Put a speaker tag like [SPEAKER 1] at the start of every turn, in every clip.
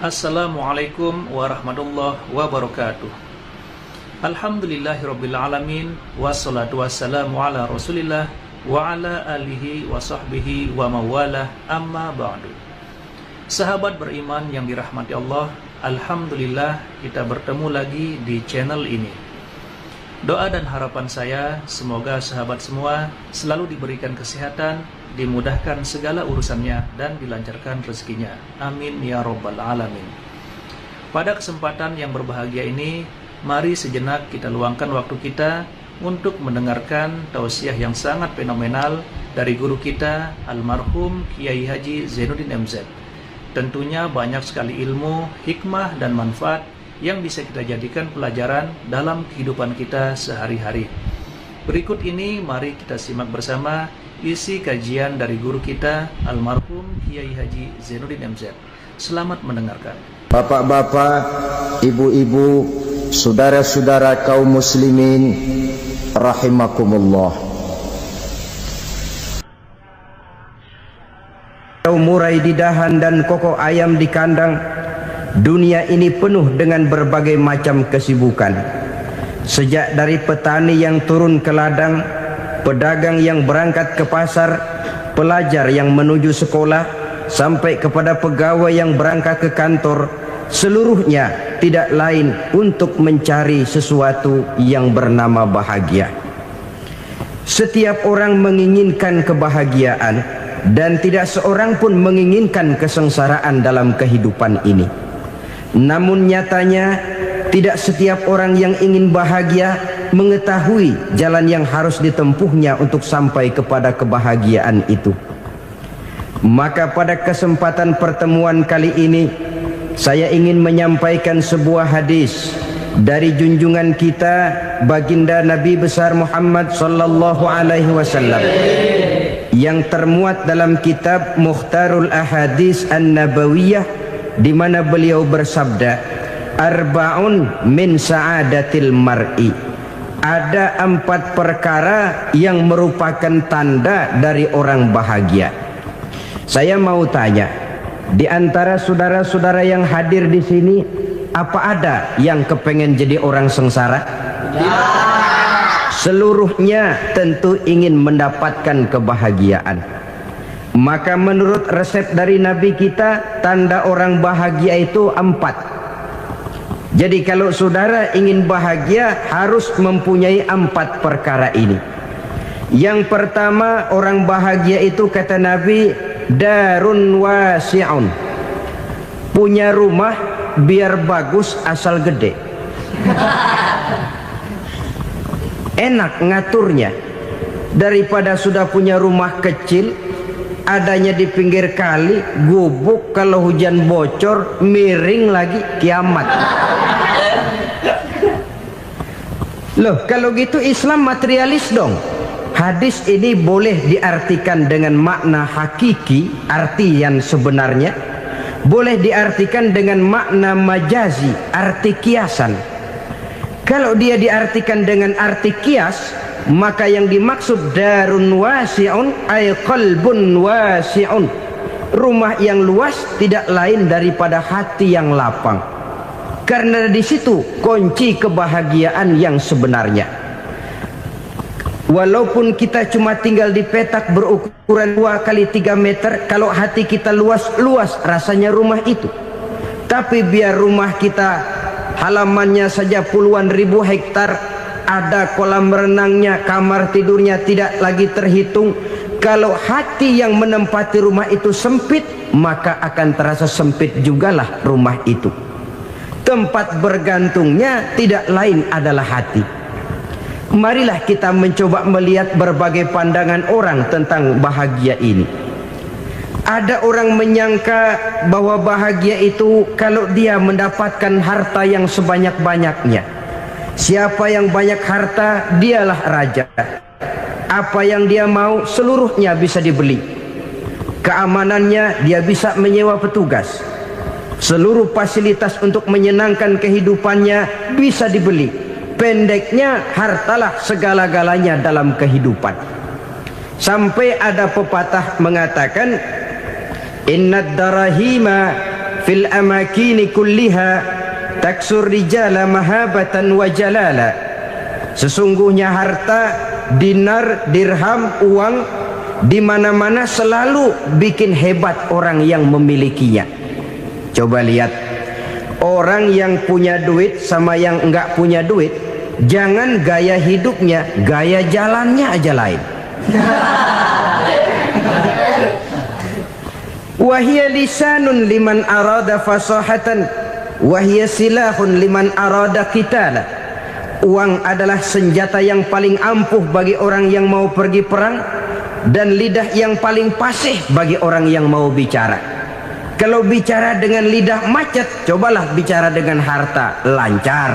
[SPEAKER 1] Assalamualaikum warahmatullahi wabarakatuh. Alhamdulillahirabbil alamin, wassalatu wassalamu ala Rasulillah wa ala alihi wa sahbihi wa mawalah, amma ba'du. Sahabat beriman yang dirahmati Allah, alhamdulillah kita bertemu lagi di channel ini. Doa dan harapan saya semoga sahabat semua selalu diberikan kesehatan, dimudahkan segala urusannya, dan dilancarkan rezekinya. Amin ya rabbal alamin. Pada kesempatan yang berbahagia ini, mari sejenak kita luangkan waktu kita untuk mendengarkan tausiah yang sangat fenomenal dari guru kita, almarhum Kiai Haji Zainuddin MZ. Tentunya banyak sekali ilmu, hikmah, dan manfaat yang bisa kita jadikan pelajaran dalam kehidupan kita sehari-hari. Berikut ini mari kita simak bersama isi kajian dari guru kita, almarhum Kiai Haji Zainuddin MZ. Selamat mendengarkan.
[SPEAKER 2] Bapak-bapak, ibu-ibu, saudara-saudara kaum muslimin rahimakumullah. Murai di dahan dan koko ayam di kandang. Dunia ini penuh dengan berbagai macam kesibukan. Sejak dari petani yang turun ke ladang, pedagang yang berangkat ke pasar, pelajar yang menuju sekolah, sampai kepada pegawai yang berangkat ke kantor, seluruhnya tidak lain untuk mencari sesuatu yang bernama bahagia. Setiap orang menginginkan kebahagiaan, dan tidak seorang pun menginginkan kesengsaraan dalam kehidupan ini. Namun nyatanya tidak setiap orang yang ingin bahagia mengetahui jalan yang harus ditempuhnya untuk sampai kepada kebahagiaan itu. Maka pada kesempatan pertemuan kali ini, saya ingin menyampaikan sebuah hadis dari junjungan kita baginda Nabi besar Muhammad sallallahu alaihi wasallam yang termuat dalam kitab Mukhtarul Ahadits An-Nabawiyah, di mana beliau bersabda, arba'un min sa'adatil mar'i. Ada 4 perkara yang merupakan tanda dari orang bahagia. Saya mau tanya, di antara saudara-saudara yang hadir di sini, apa ada yang kepengen jadi orang sengsara? Ya. Seluruhnya tentu ingin mendapatkan kebahagiaan. Maka menurut resep dari Nabi kita, tanda orang bahagia itu 4. Jadi kalau saudara ingin bahagia, harus mempunyai 4 perkara ini. Yang pertama, orang bahagia itu kata Nabi, darun wasi'un. Punya rumah biar bagus asal gede. Enak ngaturnya. Daripada sudah punya rumah kecil, adanya di pinggir kali, gubuk, kalau hujan bocor, miring lagi, kiamat. Loh, kalau gitu Islam materialis dong. Hadis ini boleh diartikan dengan makna hakiki, arti yang sebenarnya. Boleh diartikan dengan makna majazi, arti kiasan. Kalau dia diartikan dengan arti kias, maka yang dimaksud darun wasi'un ay qalbun wasi'un. Rumah yang luas tidak lain daripada hati yang lapang. Karena di situ kunci kebahagiaan yang sebenarnya. Walaupun kita cuma tinggal di petak berukuran 2 kali 3 meter, kalau hati kita luas-luas rasanya rumah itu. Tapi biar rumah kita halamannya saja puluhan ribu hektar, ada kolam renangnya, kamar tidurnya tidak lagi terhitung. Kalau hati yang menempati rumah itu sempit, maka akan terasa sempit jugalah rumah itu. Tempat bergantungnya tidak lain adalah hati. Marilah kita mencoba melihat berbagai pandangan orang tentang bahagia ini. Ada orang menyangka bahwa bahagia itu kalau dia mendapatkan harta yang sebanyak-banyaknya. Siapa yang banyak harta, dialah raja. Apa yang dia mau, seluruhnya bisa dibeli. Keamanannya, dia bisa menyewa petugas. Seluruh fasilitas untuk menyenangkan kehidupannya bisa dibeli. Pendeknya, hartalah segala-galanya dalam kehidupan. Sampai ada pepatah mengatakan, innad darahima fil amakini kulliha taksur rijala mahabatan wa jalala. Sesungguhnya harta, dinar, dirham, uang di mana-mana selalu bikin hebat orang yang memilikinya. Coba lihat, orang yang punya duit sama yang enggak punya duit, jangan gaya hidupnya, gaya jalannya aja lain. Wahia lisanun liman arada fasahatan, wahia silahun liman arada qitala. Uang adalah senjata yang paling ampuh bagi orang yang mau pergi perang, dan lidah yang paling fasih bagi orang yang mau bicara. Kalau bicara dengan lidah macet, cobalah bicara dengan harta, lancar.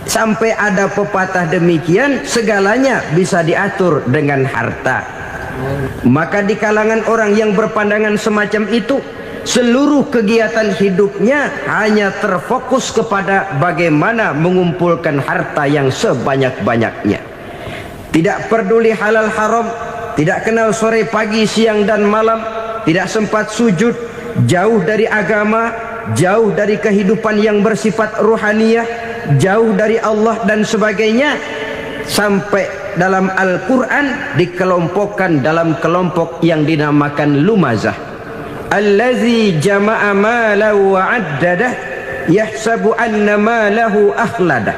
[SPEAKER 2] Sampai ada pepatah demikian, segalanya bisa diatur dengan harta. Maka di kalangan orang yang berpandangan semacam itu, seluruh kegiatan hidupnya hanya terfokus kepada bagaimana mengumpulkan harta yang sebanyak-banyaknya. Tidak peduli halal haram, tidak kenal sore pagi siang dan malam, tidak sempat sujud, jauh dari agama, jauh dari kehidupan yang bersifat ruhaniyah, jauh dari Allah dan sebagainya. Sampai dalam Al-Quran dikelompokkan dalam kelompok yang dinamakan lumazah. Allazi jama'a malahu wa addadah yahsabu anna malahu akhladah.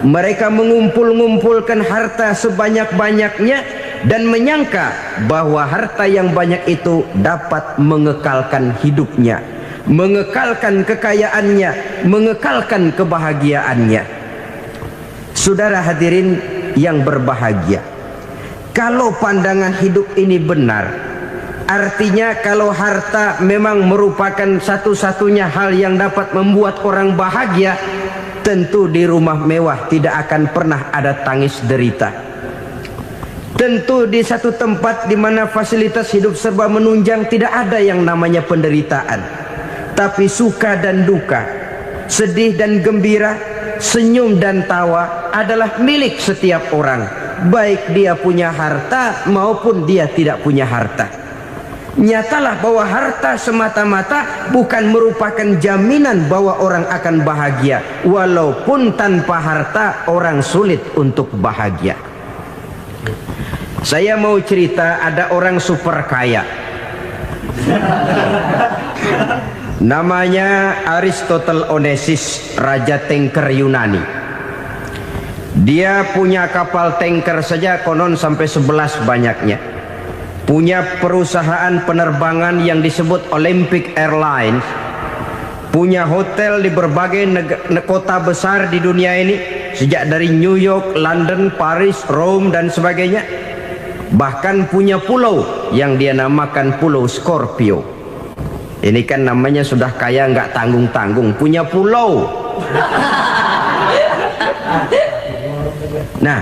[SPEAKER 2] Mereka mengumpul-ngumpulkan harta sebanyak-banyaknya dan menyangka bahwa harta yang banyak itu dapat mengekalkan hidupnya, mengekalkan kekayaannya, mengekalkan kebahagiaannya. Saudara hadirin yang berbahagia, kalau pandangan hidup ini benar, artinya kalau harta memang merupakan satu-satunya hal yang dapat membuat orang bahagia, tentu di rumah mewah tidak akan pernah ada tangis derita. Tentu di satu tempat di mana fasilitas hidup serba menunjang tidak ada yang namanya penderitaan. Tapi suka dan duka, sedih dan gembira, senyum dan tawa adalah milik setiap orang, baik dia punya harta maupun dia tidak punya harta. Nyatalah bahwa harta semata-mata bukan merupakan jaminan bahwa orang akan bahagia, walaupun tanpa harta orang sulit untuk bahagia. Saya mau cerita, ada orang super kaya, namanya Aristotle Onesius, raja tanker Yunani. Dia punya kapal tanker saja konon sampai 11 banyaknya. Punya perusahaan penerbangan yang disebut Olympic Airlines. Punya hotel di berbagai kota besar di dunia ini, sejak dari New York, London, Paris, Rome dan sebagainya. Bahkan punya pulau yang dia namakan Pulau Scorpio. Ini kan namanya sudah kaya nggak tanggung-tanggung, punya pulau. Nah,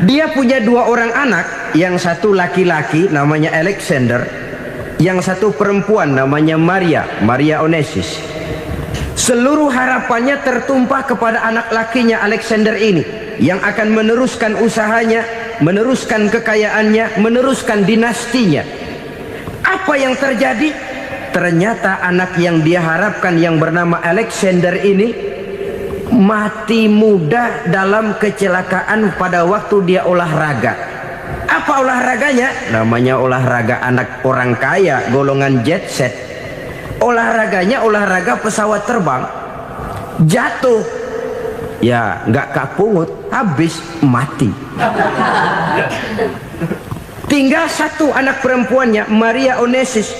[SPEAKER 2] dia punya 2 orang anak, yang satu laki-laki namanya Alexander, yang satu perempuan namanya Maria Onesius. Seluruh harapannya tertumpah kepada anak lakinya Alexander ini, yang akan meneruskan usahanya, meneruskan kekayaannya, meneruskan dinastinya. Apa yang terjadi? Ternyata anak yang dia harapkan yang bernama Alexander ini mati muda dalam kecelakaan pada waktu dia olahraga. Apa olahraganya? Namanya olahraga anak orang kaya, golongan jet set. Olahraganya olahraga pesawat terbang. Jatuh, ya nggak kapungut, habis mati. Tinggal satu anak perempuannya, Maria Onesius.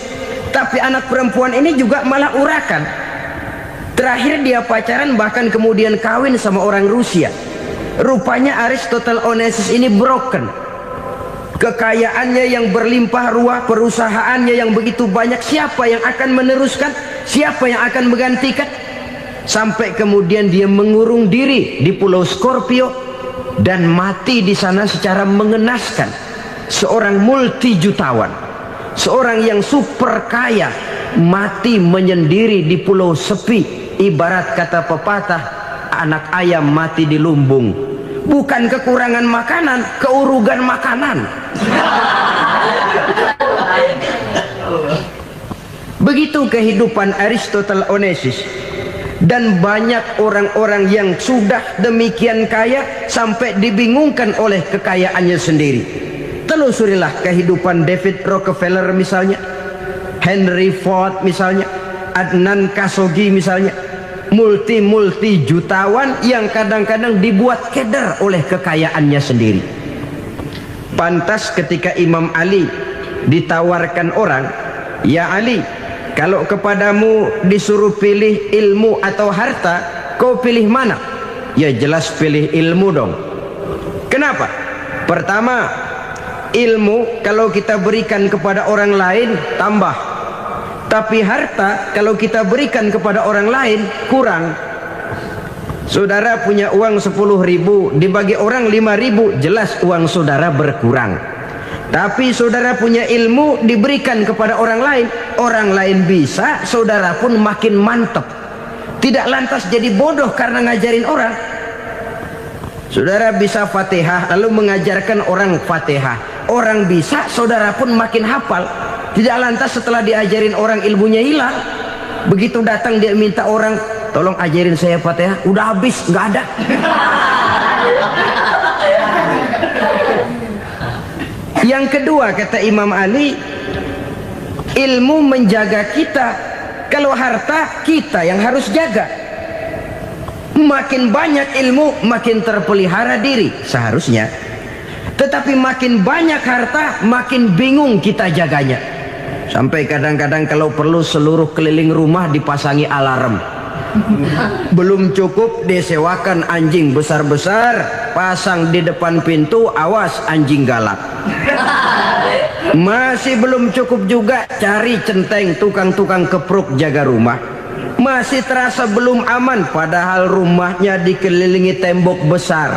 [SPEAKER 2] Tapi anak perempuan ini juga malah urakan. Terakhir dia pacaran, bahkan kemudian kawin sama orang Rusia. Rupanya Aristotle Onesius ini broken. Kekayaannya yang berlimpah ruah, perusahaannya yang begitu banyak, siapa yang akan meneruskan? Siapa yang akan menggantikan? Sampai kemudian dia mengurung diri di Pulau Scorpio dan mati di sana secara mengenaskan. Seorang multi jutawan, seorang yang super kaya, mati menyendiri di pulau sepi. Ibarat kata pepatah, anak ayam mati di lumbung. Bukan kekurangan makanan, keurugan makanan. Begitu kehidupan Aristotle Onassis. Dan banyak orang-orang yang sudah demikian kaya sampai dibingungkan oleh kekayaannya sendiri. Telusurilah kehidupan David Rockefeller misalnya, Henry Ford misalnya, Adnan Khashoggi misalnya, multi jutawan yang kadang-kadang dibuat keder oleh kekayaannya sendiri. Pantas ketika Imam Ali ditawarkan orang, "Ya Ali, kalau kepadamu disuruh pilih ilmu atau harta, kau pilih mana?" Ya jelas pilih ilmu dong. Kenapa? Pertama, ilmu kalau kita berikan kepada orang lain tambah. Tapi harta kalau kita berikan kepada orang lain kurang. Saudara punya uang 10.000, dibagi orang 5.000, jelas uang saudara berkurang. Tapi saudara punya ilmu diberikan kepada orang lain bisa, saudara pun makin mantap. Tidak lantas jadi bodoh karena ngajarin orang. Saudara bisa Fatihah lalu mengajarkan orang Fatihah, orang bisa, saudara pun makin hafal. Tidak lantas setelah diajarin orang ilmunya hilang. Begitu datang dia minta orang, "Tolong ajarin saya Fatihah," udah habis, nggak ada. Yang kedua kata Imam Ali, ilmu menjaga kita. Kalau harta kita yang harus jaga. Makin banyak ilmu makin terpelihara diri seharusnya. Tetapi makin banyak harta makin bingung kita jaganya. Sampai kadang-kadang kalau perlu seluruh keliling rumah dipasangi alarm. Belum cukup disewakan anjing besar-besar, pasang di depan pintu, awas anjing galak. Masih belum cukup juga, cari centeng tukang-tukang kepruk jaga rumah. Masih terasa belum aman, padahal rumahnya dikelilingi tembok besar.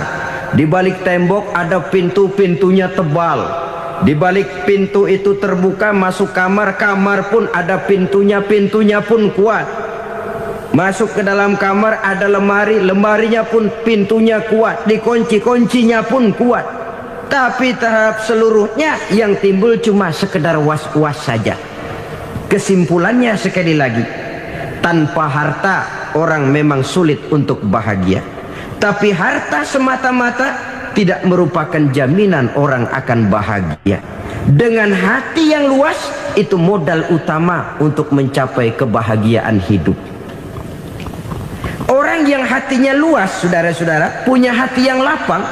[SPEAKER 2] Di balik tembok ada pintu-pintunya tebal. Di balik pintu itu terbuka masuk kamar, kamar pun ada pintunya, pintunya pun kuat. Masuk ke dalam kamar ada lemari, lemarinya pun pintunya kuat, dikunci, kuncinya pun kuat. Tapi terhadap seluruhnya yang timbul cuma sekedar was-was saja. Kesimpulannya sekali lagi, tanpa harta orang memang sulit untuk bahagia. Tapi harta semata-mata tidak merupakan jaminan orang akan bahagia. Dengan hati yang luas, itu modal utama untuk mencapai kebahagiaan hidup. Orang yang hatinya luas, saudara-saudara, punya hati yang lapang,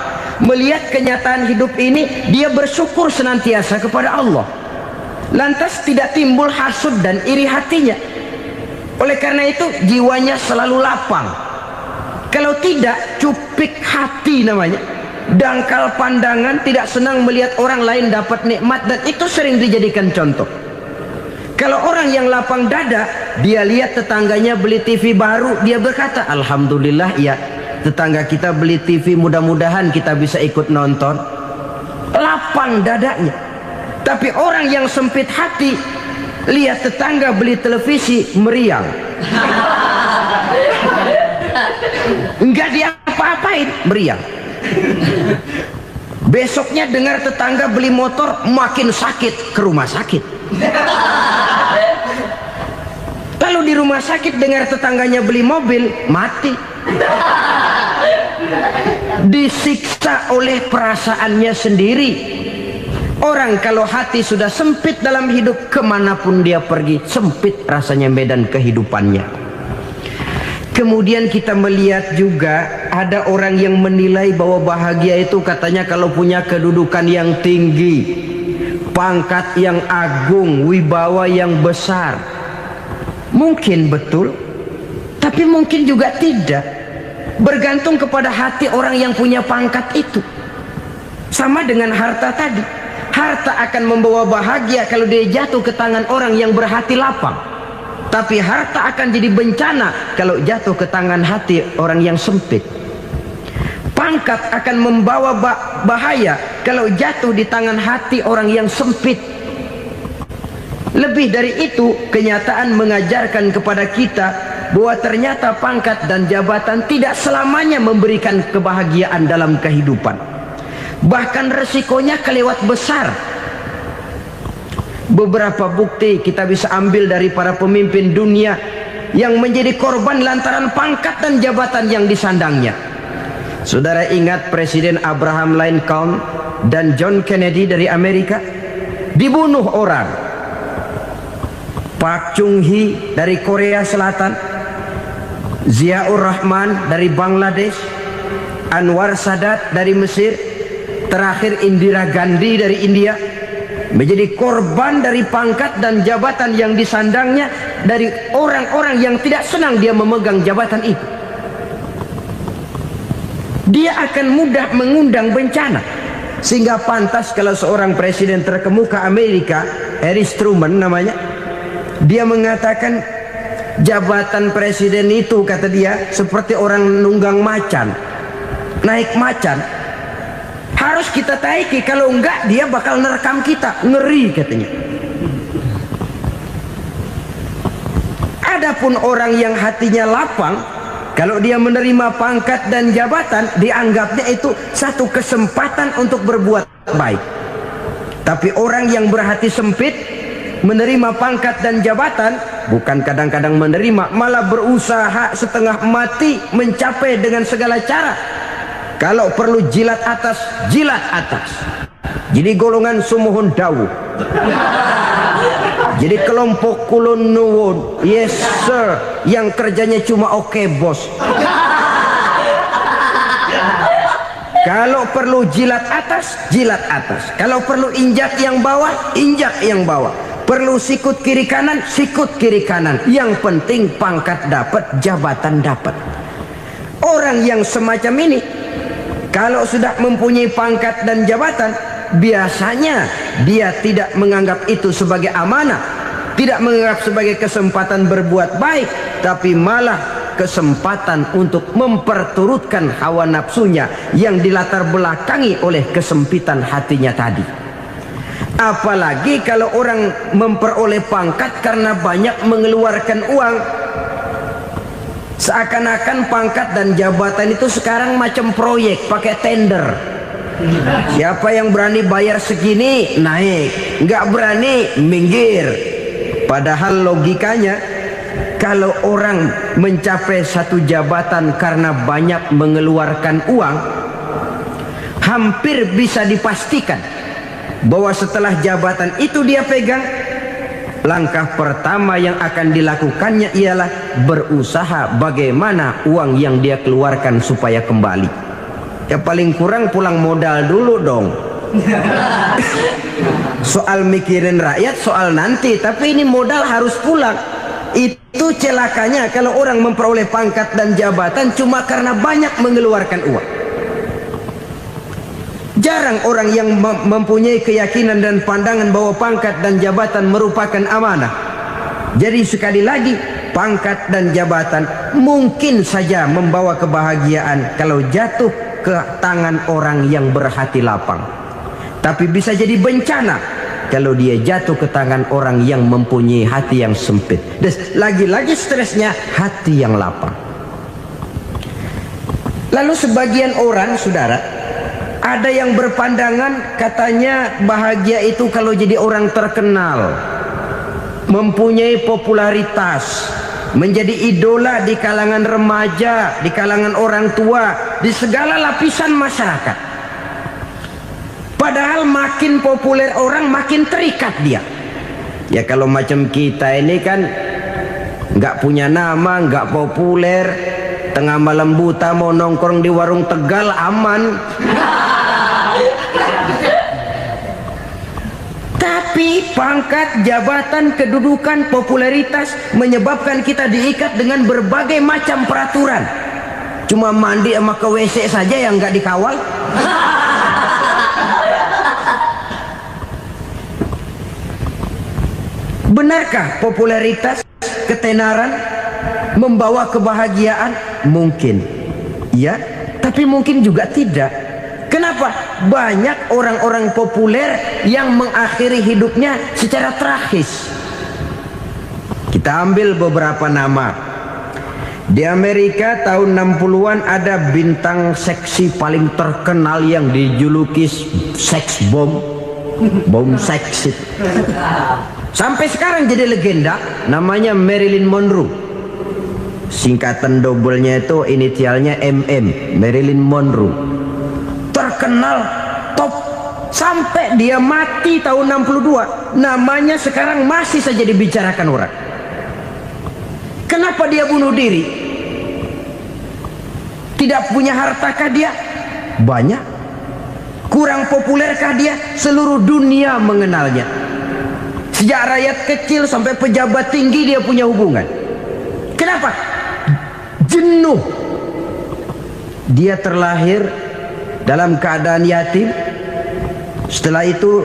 [SPEAKER 2] melihat kenyataan hidup ini, dia bersyukur senantiasa kepada Allah. Lantas tidak timbul hasud dan iri hatinya. Oleh karena itu jiwanya selalu lapang. Kalau tidak, cupik hati namanya, dangkal pandangan, tidak senang melihat orang lain dapat nikmat, dan itu sering dijadikan contoh. Kalau orang yang lapang dada, dia lihat tetangganya beli TV baru, dia berkata, "Alhamdulillah ya, tetangga kita beli TV, mudah-mudahan kita bisa ikut nonton." Lapang dadanya. Tapi orang yang sempit hati, lihat tetangga beli televisi, meriang. Enggak diapa-apain, meriang. Besoknya dengar tetangga beli motor, makin sakit, ke rumah sakit. Lalu di rumah sakit dengar tetangganya beli mobil, mati. Disiksa oleh perasaannya sendiri. Orang kalau hati sudah sempit dalam hidup, kemanapun dia pergi, sempit rasanya medan kehidupannya. Kemudian kita melihat juga ada orang yang menilai bahwa bahagia itu katanya kalau punya kedudukan yang tinggi, pangkat yang agung, wibawa yang besar. Mungkin betul, tapi mungkin juga tidak. Bergantung kepada hati orang yang punya pangkat itu. Sama dengan harta tadi. Harta akan membawa bahagia kalau dia jatuh ke tangan orang yang berhati lapang. Tapi harta akan jadi bencana kalau jatuh ke tangan hati orang yang sempit. Pangkat akan membawa bahaya kalau jatuh di tangan hati orang yang sempit. Lebih dari itu, kenyataan mengajarkan kepada kita bahwa ternyata pangkat dan jabatan tidak selamanya memberikan kebahagiaan dalam kehidupan. Bahkan resikonya kelewat besar. Beberapa bukti kita bisa ambil dari para pemimpin dunia yang menjadi korban lantaran pangkat dan jabatan yang disandangnya. Saudara ingat Presiden Abraham Lincoln dan John Kennedy dari Amerika dibunuh orang. Park Chung-hee dari Korea Selatan, Ziaur Rahman dari Bangladesh, Anwar Sadat dari Mesir, terakhir Indira Gandhi dari India, menjadi korban dari pangkat dan jabatan yang disandangnya dari orang-orang yang tidak senang dia memegang jabatan itu. Dia akan mudah mengundang bencana, sehingga pantas kalau seorang presiden terkemuka Amerika, Harry Truman namanya, dia mengatakan jabatan presiden itu, kata dia, seperti orang nunggang macan, naik macan, harus kita taiki, kalau enggak dia bakal nerekam kita, ngeri katanya. Adapun orang yang hatinya lapang, kalau dia menerima pangkat dan jabatan, dianggapnya itu satu kesempatan untuk berbuat baik. Tapi orang yang berhati sempit, menerima pangkat dan jabatan, bukan kadang-kadang menerima, malah berusaha setengah mati mencapai dengan segala cara. Kalau perlu jilat atas, jilat atas. Jadi golongan sumuhun dawuh. Jadi kelompok kulon nuwun, yes sir, yang kerjanya cuma oke bos. Kalau perlu jilat atas, jilat atas. Kalau perlu injak yang bawah, injak yang bawah. Perlu sikut kiri kanan, sikut kiri kanan. Yang penting pangkat dapat, jabatan dapat. Orang yang semacam ini, kalau sudah mempunyai pangkat dan jabatan, biasanya dia tidak menganggap itu sebagai amanah, tidak menganggap sebagai kesempatan berbuat baik, tapi malah kesempatan untuk memperturutkan hawa nafsunya yang dilatar belakangi oleh kesempitan hatinya tadi. Apalagi kalau orang memperoleh pangkat karena banyak mengeluarkan uang, seakan-akan pangkat dan jabatan itu sekarang macam proyek, pakai tender. Siapa yang berani bayar segini naik, nggak berani minggir. Padahal logikanya, kalau orang mencapai satu jabatan karena banyak mengeluarkan uang, hampir bisa dipastikan bahwa setelah jabatan itu dia pegang, langkah pertama yang akan dilakukannya ialah berusaha bagaimana uang yang dia keluarkan supaya kembali. Ya paling kurang pulang modal dulu dong. Soal mikirin rakyat soal nanti, tapi ini modal harus pulang. Itu celakanya kalau orang memperoleh pangkat dan jabatan cuma karena banyak mengeluarkan uang. Jarang orang yang mempunyai keyakinan dan pandangan bahwa pangkat dan jabatan merupakan amanah. Jadi sekali lagi, pangkat dan jabatan mungkin saja membawa kebahagiaan kalau jatuh ke tangan orang yang berhati lapang, tapi bisa jadi bencana kalau dia jatuh ke tangan orang yang mempunyai hati yang sempit. Dan lagi-lagi stresnya hati yang lapang. Lalu sebagian orang, saudara, ada yang berpandangan katanya bahagia itu kalau jadi orang terkenal, mempunyai popularitas, menjadi idola di kalangan remaja, di kalangan orang tua, di segala lapisan masyarakat. Padahal makin populer orang, makin terikat dia. Ya kalau macam kita ini kan nggak punya nama, nggak populer, tengah malam buta mau nongkrong di warung Tegal aman. Tapi pangkat, jabatan, kedudukan, popularitas menyebabkan kita diikat dengan berbagai macam peraturan. Cuma mandi sama ke WC saja yang nggak dikawal. Benarkah popularitas, ketenaran membawa kebahagiaan? Mungkin, ya, tapi mungkin juga tidak. Kenapa? Banyak orang-orang populer yang mengakhiri hidupnya secara tragis. Kita ambil beberapa nama. Di Amerika tahun 60-an ada bintang seksi paling terkenal yang dijuluki sex bomb, bom seks itu. Sampai sekarang jadi legenda, namanya Marilyn Monroe. Singkatan dobelnya itu inisialnya MM, Marilyn Monroe. Terkenal, top, sampai dia mati tahun 62. Namanya sekarang masih saja dibicarakan orang. Kenapa dia bunuh diri? Tidak punya hartakah dia? Banyak. Kurang populerkah dia? Seluruh dunia mengenalnya. Sejak rakyat kecil sampai pejabat tinggi dia punya hubungan. Kenapa? Jenuh. Dia terlahir dalam keadaan yatim. Setelah itu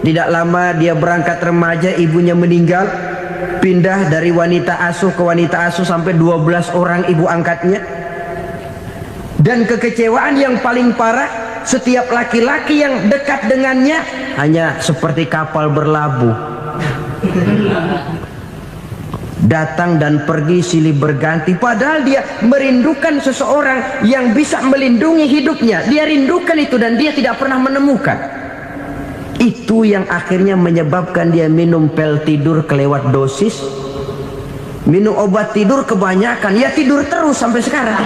[SPEAKER 2] tidak lama dia berangkat remaja, ibunya meninggal. Pindah dari wanita asuh ke wanita asuh sampai 12 orang ibu angkatnya. Dan kekecewaan yang paling parah, setiap laki-laki yang dekat dengannya hanya seperti kapal berlabuh. Datang dan pergi silih berganti, padahal dia merindukan seseorang yang bisa melindungi hidupnya. Dia rindukan itu dan dia tidak pernah menemukan. Itu yang akhirnya menyebabkan dia minum pil tidur kelewat dosis, minum obat tidur kebanyakan, ya tidur terus sampai sekarang.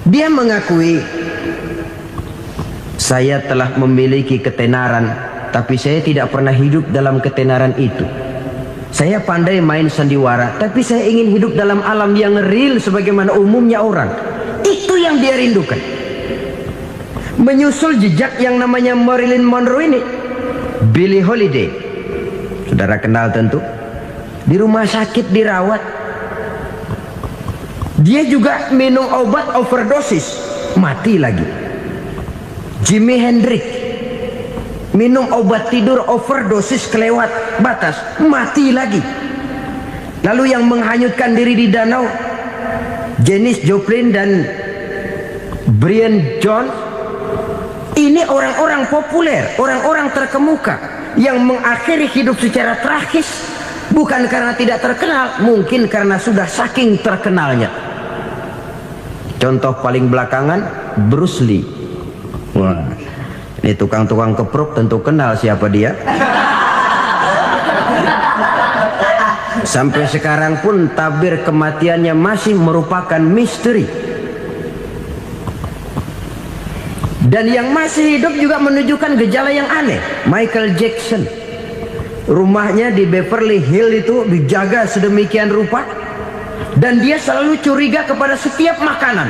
[SPEAKER 2] Dia mengakui, saya telah memiliki ketenaran, tapi saya tidak pernah hidup dalam ketenaran itu. Saya pandai main sandiwara, tapi saya ingin hidup dalam alam yang real sebagaimana umumnya orang. Itu yang dia rindukan. Menyusul jejak yang namanya Marilyn Monroe ini, Billie Holiday, saudara kenal tentu, di rumah sakit dirawat. Dia juga minum obat overdosis, mati lagi. Jimi Hendrix minum obat tidur overdosis kelewat batas, mati lagi. Lalu yang menghanyutkan diri di danau, Janis Joplin dan Brian Jones. Ini orang-orang populer, orang-orang terkemuka yang mengakhiri hidup secara tragis, bukan karena tidak terkenal, mungkin karena sudah saking terkenalnya. Contoh paling belakangan, Bruce Lee. Wah, ini tukang-tukang keprok tentu kenal siapa dia. Sampai sekarang pun tabir kematiannya masih merupakan misteri. Dan yang masih hidup juga menunjukkan gejala yang aneh. Michael Jackson, rumahnya di Beverly Hills itu dijaga sedemikian rupa, dan dia selalu curiga kepada setiap makanan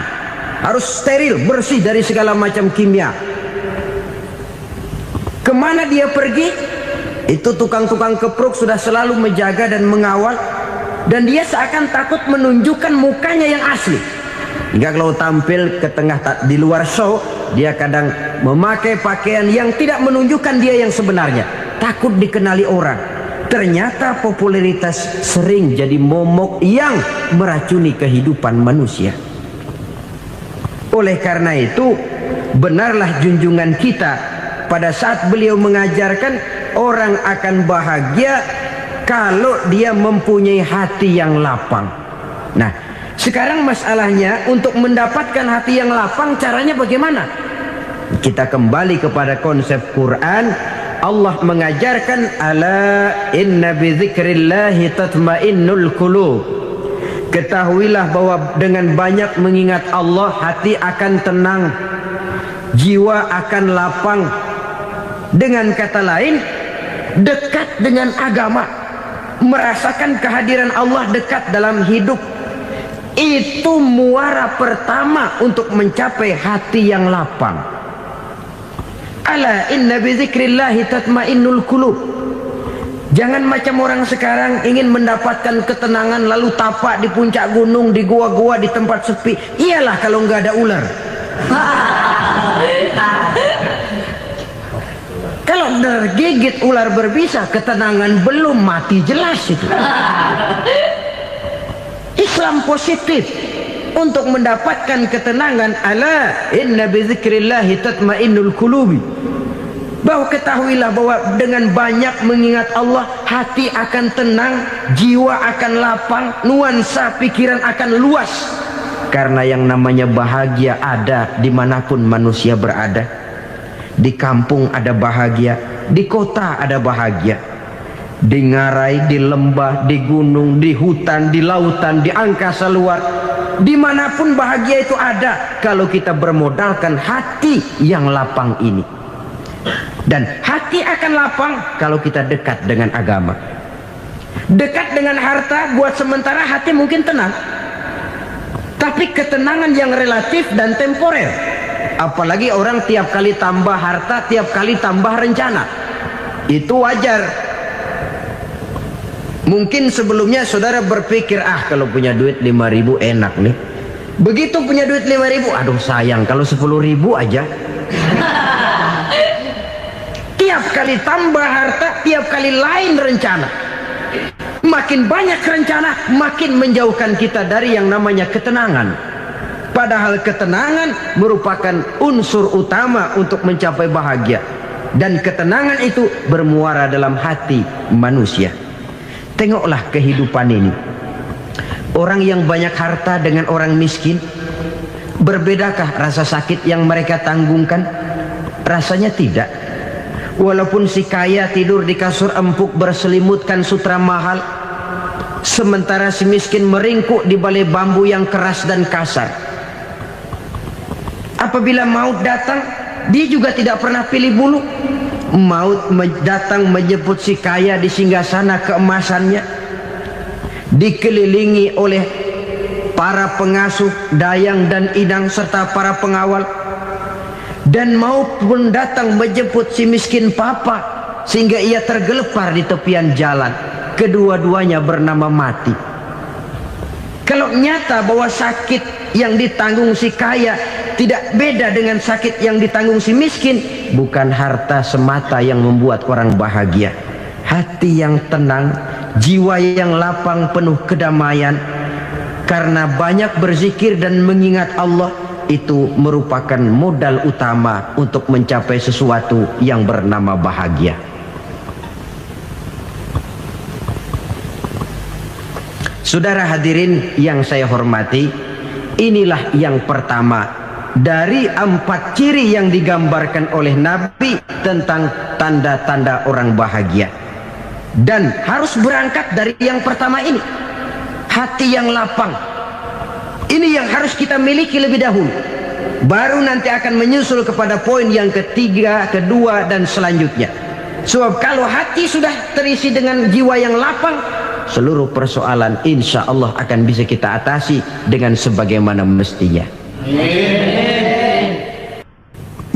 [SPEAKER 2] harus steril, bersih dari segala macam kimia. Kemana dia pergi, itu tukang-tukang keprok sudah selalu menjaga dan mengawal, dan dia seakan takut menunjukkan mukanya yang asli. Hingga kalau tampil ke tengah di luar show, dia kadang memakai pakaian yang tidak menunjukkan dia yang sebenarnya, takut dikenali orang. Ternyata popularitas sering jadi momok yang meracuni kehidupan manusia. Oleh karena itu, benarlah junjungan kita pada saat beliau mengajarkan orang akan bahagia kalau dia mempunyai hati yang lapang. Nah, sekarang masalahnya untuk mendapatkan hati yang lapang, caranya bagaimana? Kita kembali kepada konsep Quran. Allah mengajarkan, ala inna bidzikrillahi tatmainnul qulub. Ketahuilah bahwa dengan banyak mengingat Allah, hati akan tenang, jiwa akan lapang. Dengan kata lain, dekat dengan agama, merasakan kehadiran Allah dekat dalam hidup. Itu muara pertama untuk mencapai hati yang lapang. Ala inna bizikrillahi tatmainnul qulub. Jangan macam orang sekarang ingin mendapatkan ketenangan lalu tapak di puncak gunung, di gua-gua, di tempat sepi. Iyalah kalau nggak ada ular. Kalau tergigit ular berbisa, ketenangan belum, mati jelas itu. Islam positif untuk mendapatkan ketenangan. Ala inna bizikrillahi tatmainnul qulubi. Bahwa ketahuilah bahwa dengan banyak mengingat Allah, hati akan tenang, jiwa akan lapang, nuansa pikiran akan luas. Karena yang namanya bahagia ada dimanapun manusia berada. Di kampung ada bahagia, di kota ada bahagia, di ngarai, di lembah, di gunung, di hutan, di lautan, di angkasa luar, dimanapun bahagia itu ada kalau kita bermodalkan hati yang lapang ini. Dan hati akan lapang kalau kita dekat dengan agama. Dekat dengan harta buat sementara hati mungkin tenang, tapi ketenangan yang relatif dan temporer. Apalagi orang tiap kali tambah harta, tiap kali tambah rencana. Itu wajar. Mungkin sebelumnya saudara berpikir, kalau punya duit 5.000 enak nih. Begitu punya duit 5.000, aduh sayang kalau 10.000 aja. Tiap kali tambah harta, tiap kali lain rencana. Makin banyak rencana, makin menjauhkan kita dari yang namanya ketenangan. Padahal ketenangan merupakan unsur utama untuk mencapai bahagia. Dan ketenangan itu bermuara dalam hati manusia. Tengoklah kehidupan ini. Orang yang banyak harta dengan orang miskin, berbedakah rasa sakit yang mereka tanggungkan? Rasanya tidak. Walaupun si kaya tidur di kasur empuk berselimutkan sutra mahal, sementara si miskin meringkuk di balai bambu yang keras dan kasar. Apabila maut datang, dia juga tidak pernah pilih bulu. Maut datang menjemput si kaya di singgasana keemasannya, dikelilingi oleh para pengasuh, dayang dan idang serta para pengawal. Dan maut pun datang menjemput si miskin papa, sehingga ia tergelepar di tepian jalan. Kedua-duanya bernama mati. Kalau nyata bahwa sakit yang ditanggung si kaya tidak beda dengan sakit yang ditanggung si miskin, bukan harta semata yang membuat orang bahagia. Hati yang tenang, jiwa yang lapang penuh kedamaian, karena banyak berzikir dan mengingat Allah, itu merupakan modal utama untuk mencapai sesuatu yang bernama bahagia. Saudara hadirin yang saya hormati, inilah yang pertama dari 4 ciri yang digambarkan oleh Nabi tentang tanda-tanda orang bahagia. Dan harus berangkat dari yang pertama ini, hati yang lapang. Ini yang harus kita miliki lebih dahulu. Baru nanti akan menyusul kepada poin yang ketiga, kedua, dan selanjutnya. Sebab kalau hati sudah terisi dengan jiwa yang lapang, seluruh persoalan insya Allah akan bisa kita atasi dengan sebagaimana mestinya.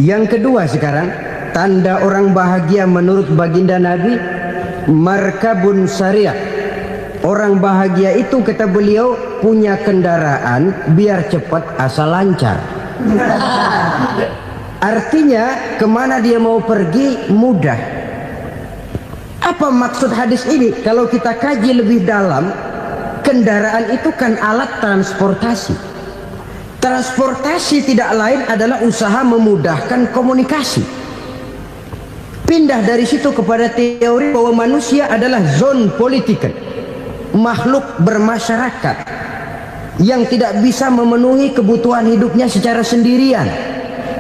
[SPEAKER 2] Yang kedua sekarang, tanda orang bahagia menurut baginda Nabi, markabun syariah. Orang bahagia itu, kata beliau, punya kendaraan biar cepat asal lancar. Artinya kemana dia mau pergi mudah. Apa maksud hadis ini? Kalau kita kaji lebih dalam, kendaraan itu kan alat transportasi. Transportasi tidak lain adalah usaha memudahkan komunikasi. Pindah dari situ kepada teori bahwa manusia adalah zon political, makhluk bermasyarakat yang tidak bisa memenuhi kebutuhan hidupnya secara sendirian.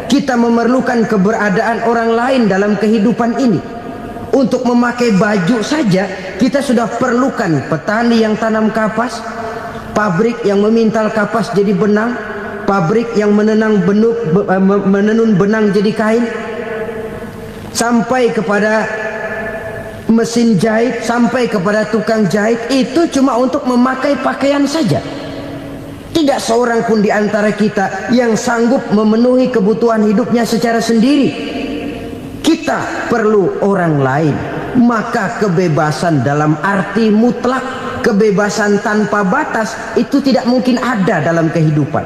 [SPEAKER 2] Kita memerlukan keberadaan orang lain dalam kehidupan ini. Untuk memakai baju saja kita sudah perlukan petani yang tanam kapas, pabrik yang memintal kapas jadi benang, pabrik yang menenun benang jadi kain, sampai kepada mesin jahit, sampai kepada tukang jahit. Itu cuma untuk memakai pakaian saja. Tidak seorang pun di antara kita yang sanggup memenuhi kebutuhan hidupnya secara sendiri. Kita perlu orang lain. Maka kebebasan dalam arti mutlak, kebebasan tanpa batas, itu tidak mungkin ada dalam kehidupan.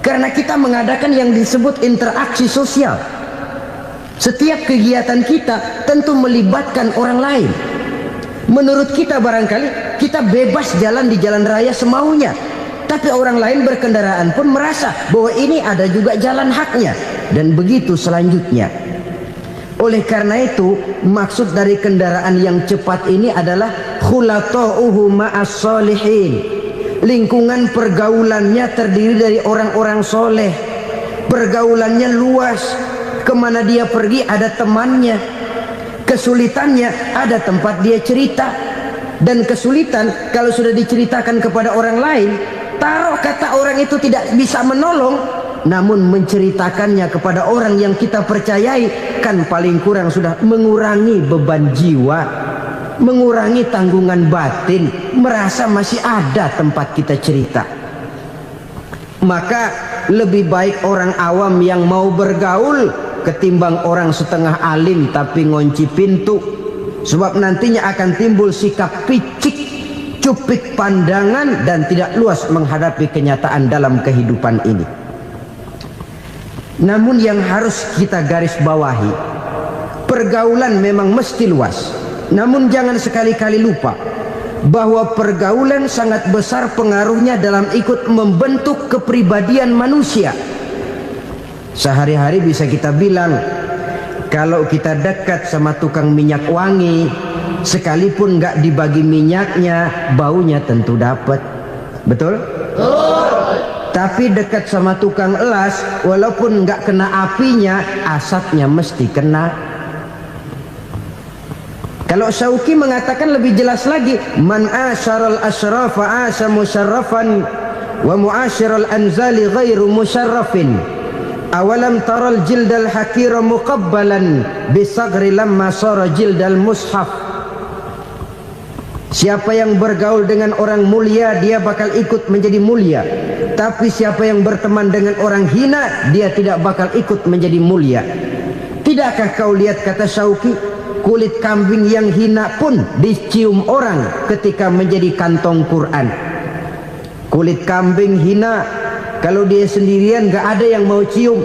[SPEAKER 2] Karena kita mengadakan yang disebut interaksi sosial. Setiap kegiatan kita tentu melibatkan orang lain. Menurut kita barangkali kita bebas jalan di jalan raya semaunya, tapi orang lain berkendaraan pun merasa bahwa ini ada juga jalan haknya, dan begitu selanjutnya. Oleh karena itu, maksud dari kendaraan yang cepat ini adalah khulata'uhu ma'as solihin, lingkungan pergaulannya terdiri dari orang-orang soleh, pergaulannya luas, kemana dia pergi ada temannya, kesulitannya ada tempat dia cerita. Dan kesulitan kalau sudah diceritakan kepada orang lain, taruh kata orang itu tidak bisa menolong, namun menceritakannya kepada orang yang kita percayai, kan paling kurang sudah mengurangi beban jiwa, mengurangi tanggungan batin, merasa masih ada tempat kita cerita. Maka lebih baik orang awam yang mau bergaul ketimbang orang setengah alim tapi ngunci pintu. Sebab nantinya akan timbul sikap picik, cupik pandangan, dan tidak luas menghadapi kenyataan dalam kehidupan ini. Namun yang harus kita garis bawahi, pergaulan memang mesti luas. Namun jangan sekali-kali lupa bahwa pergaulan sangat besar pengaruhnya dalam ikut membentuk kepribadian manusia. Sehari-hari bisa kita bilang, kalau kita dekat sama tukang minyak wangi, sekalipun nggak dibagi minyaknya, baunya tentu dapat. Betul? Tapi dekat sama tukang elas, walaupun nggak kena apinya, asapnya mesti kena. Kalau Syauqi mengatakan lebih jelas lagi, man asyaral asrafa asa musyarrafan wa muasyiral anzali ghairu musyarrafin. Awalam taral jildal hakira muqabbalan bisagri lamma sara jildal mushaf. Siapa yang bergaul dengan orang mulia, dia bakal ikut menjadi mulia. Tapi siapa yang berteman dengan orang hina, dia tidak bakal ikut menjadi mulia. Tidakkah kau lihat, kata Syauqi, kulit kambing yang hina pun dicium orang ketika menjadi kantong Quran. Kulit kambing hina, kalau dia sendirian gak ada yang mau cium.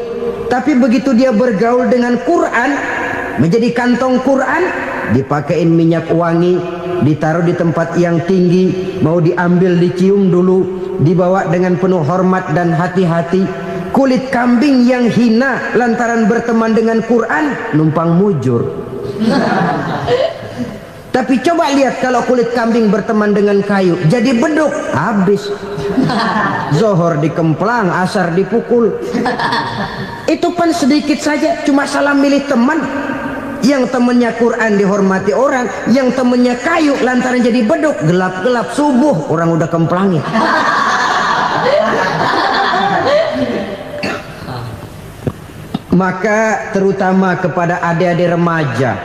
[SPEAKER 2] Tapi begitu dia bergaul dengan Quran, menjadi kantong Quran, dipakein minyak wangi, ditaruh di tempat yang tinggi, mau diambil dicium dulu, dibawa dengan penuh hormat dan hati-hati. Kulit kambing yang hina lantaran berteman dengan Quran, numpang mujur. Tapi coba lihat kalau kulit kambing berteman dengan kayu, jadi beduk, habis. Zohor dikemplang, asar dipukul. Itu pun sedikit saja, cuma salah milih teman. Yang temannya Quran dihormati orang, yang temannya kayu lantaran jadi beduk, gelap-gelap subuh orang udah kemplangnya. Maka terutama kepada adik-adik remaja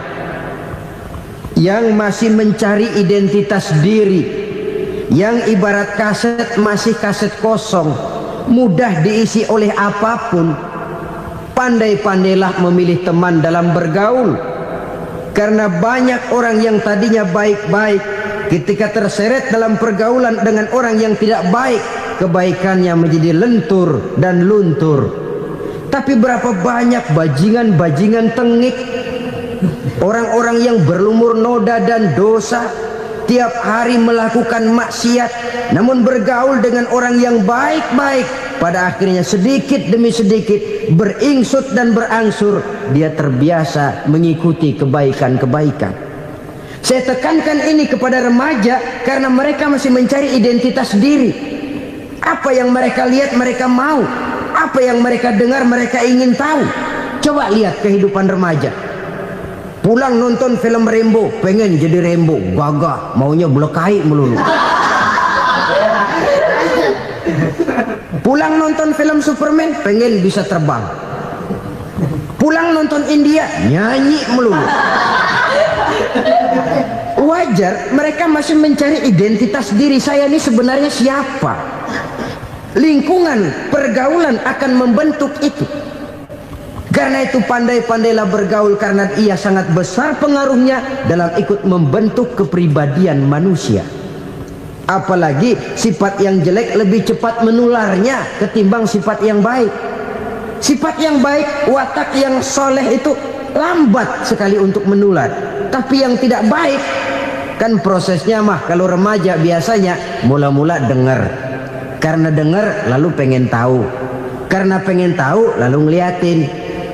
[SPEAKER 2] yang masih mencari identitas diri, yang ibarat kaset masih kaset kosong, mudah diisi oleh apapun, pandai-pandailah memilih teman dalam bergaul. Karena banyak orang yang tadinya baik-baik, ketika terseret dalam pergaulan dengan orang yang tidak baik, kebaikannya menjadi lentur dan luntur. Tapi berapa banyak bajingan-bajingan tengik, orang-orang yang berlumur noda dan dosa, tiap hari melakukan maksiat, namun bergaul dengan orang yang baik-baik, pada akhirnya sedikit demi sedikit beringsut dan berangsur dia terbiasa mengikuti kebaikan-kebaikan. Saya tekankan ini kepada remaja karena mereka masih mencari identitas diri. Apa yang mereka lihat mereka mau, apa yang mereka dengar mereka ingin tahu. Coba lihat kehidupan remaja. Pulang nonton film Rambo, pengen jadi Rambo, gagah, maunya belekai melulu. Pulang nonton film Superman, pengen bisa terbang. Pulang nonton India, nyanyi melulu. Wajar, mereka masih mencari identitas diri. Saya ini sebenarnya siapa? Lingkungan, pergaulan akan membentuk itu. Karena itu pandai-pandailah bergaul, karena ia sangat besar pengaruhnya dalam ikut membentuk kepribadian manusia. Apalagi sifat yang jelek lebih cepat menularnya ketimbang sifat yang baik. Sifat yang baik, watak yang soleh itu lambat sekali untuk menular. Tapi yang tidak baik, kan prosesnya mah kalau remaja biasanya mula-mula dengar. Karena dengar lalu pengen tahu. Karena pengen tahu lalu ngeliatin.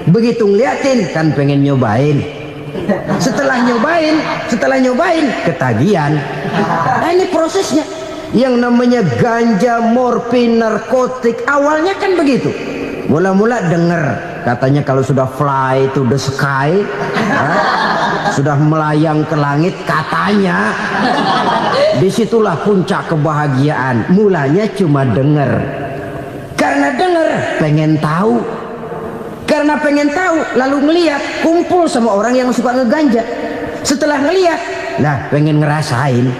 [SPEAKER 2] Begitu ngeliatin kan pengen nyobain. Setelah nyobain ketagihan. Nah ini prosesnya. Yang namanya ganja, morfin, narkotik, awalnya kan begitu. Mula-mula dengar katanya kalau sudah fly to the sky, sudah melayang ke langit katanya, disitulah puncak kebahagiaan. Mulanya cuma dengar, karena dengar pengen tahu, karena pengen tahu lalu ngeliat, kumpul sama orang yang suka ngeganja. Setelah ngeliat, nah pengen ngerasain.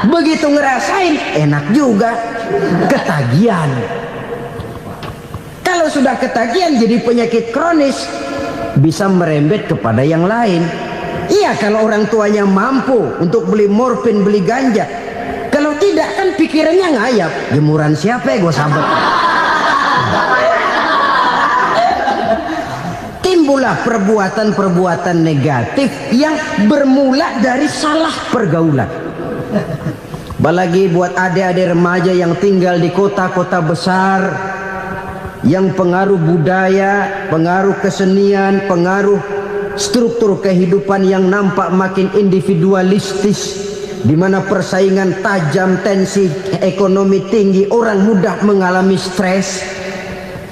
[SPEAKER 2] Begitu ngerasain enak juga, ketagihan. Kalau sudah ketagihan jadi penyakit kronis, bisa merembet kepada yang lain. Iya, kalau orang tuanya mampu untuk beli morfin, beli ganja. Kalau tidak kan pikirannya ngayap, jemuran siapa ya gue sahabat. Timbullah perbuatan-perbuatan negatif yang bermula dari salah pergaulan. Apalagi buat adik-adik remaja yang tinggal di kota-kota besar, yang pengaruh budaya, pengaruh kesenian, pengaruh struktur kehidupan yang nampak makin individualistis, di mana persaingan tajam, tensi ekonomi tinggi, orang mudah mengalami stres.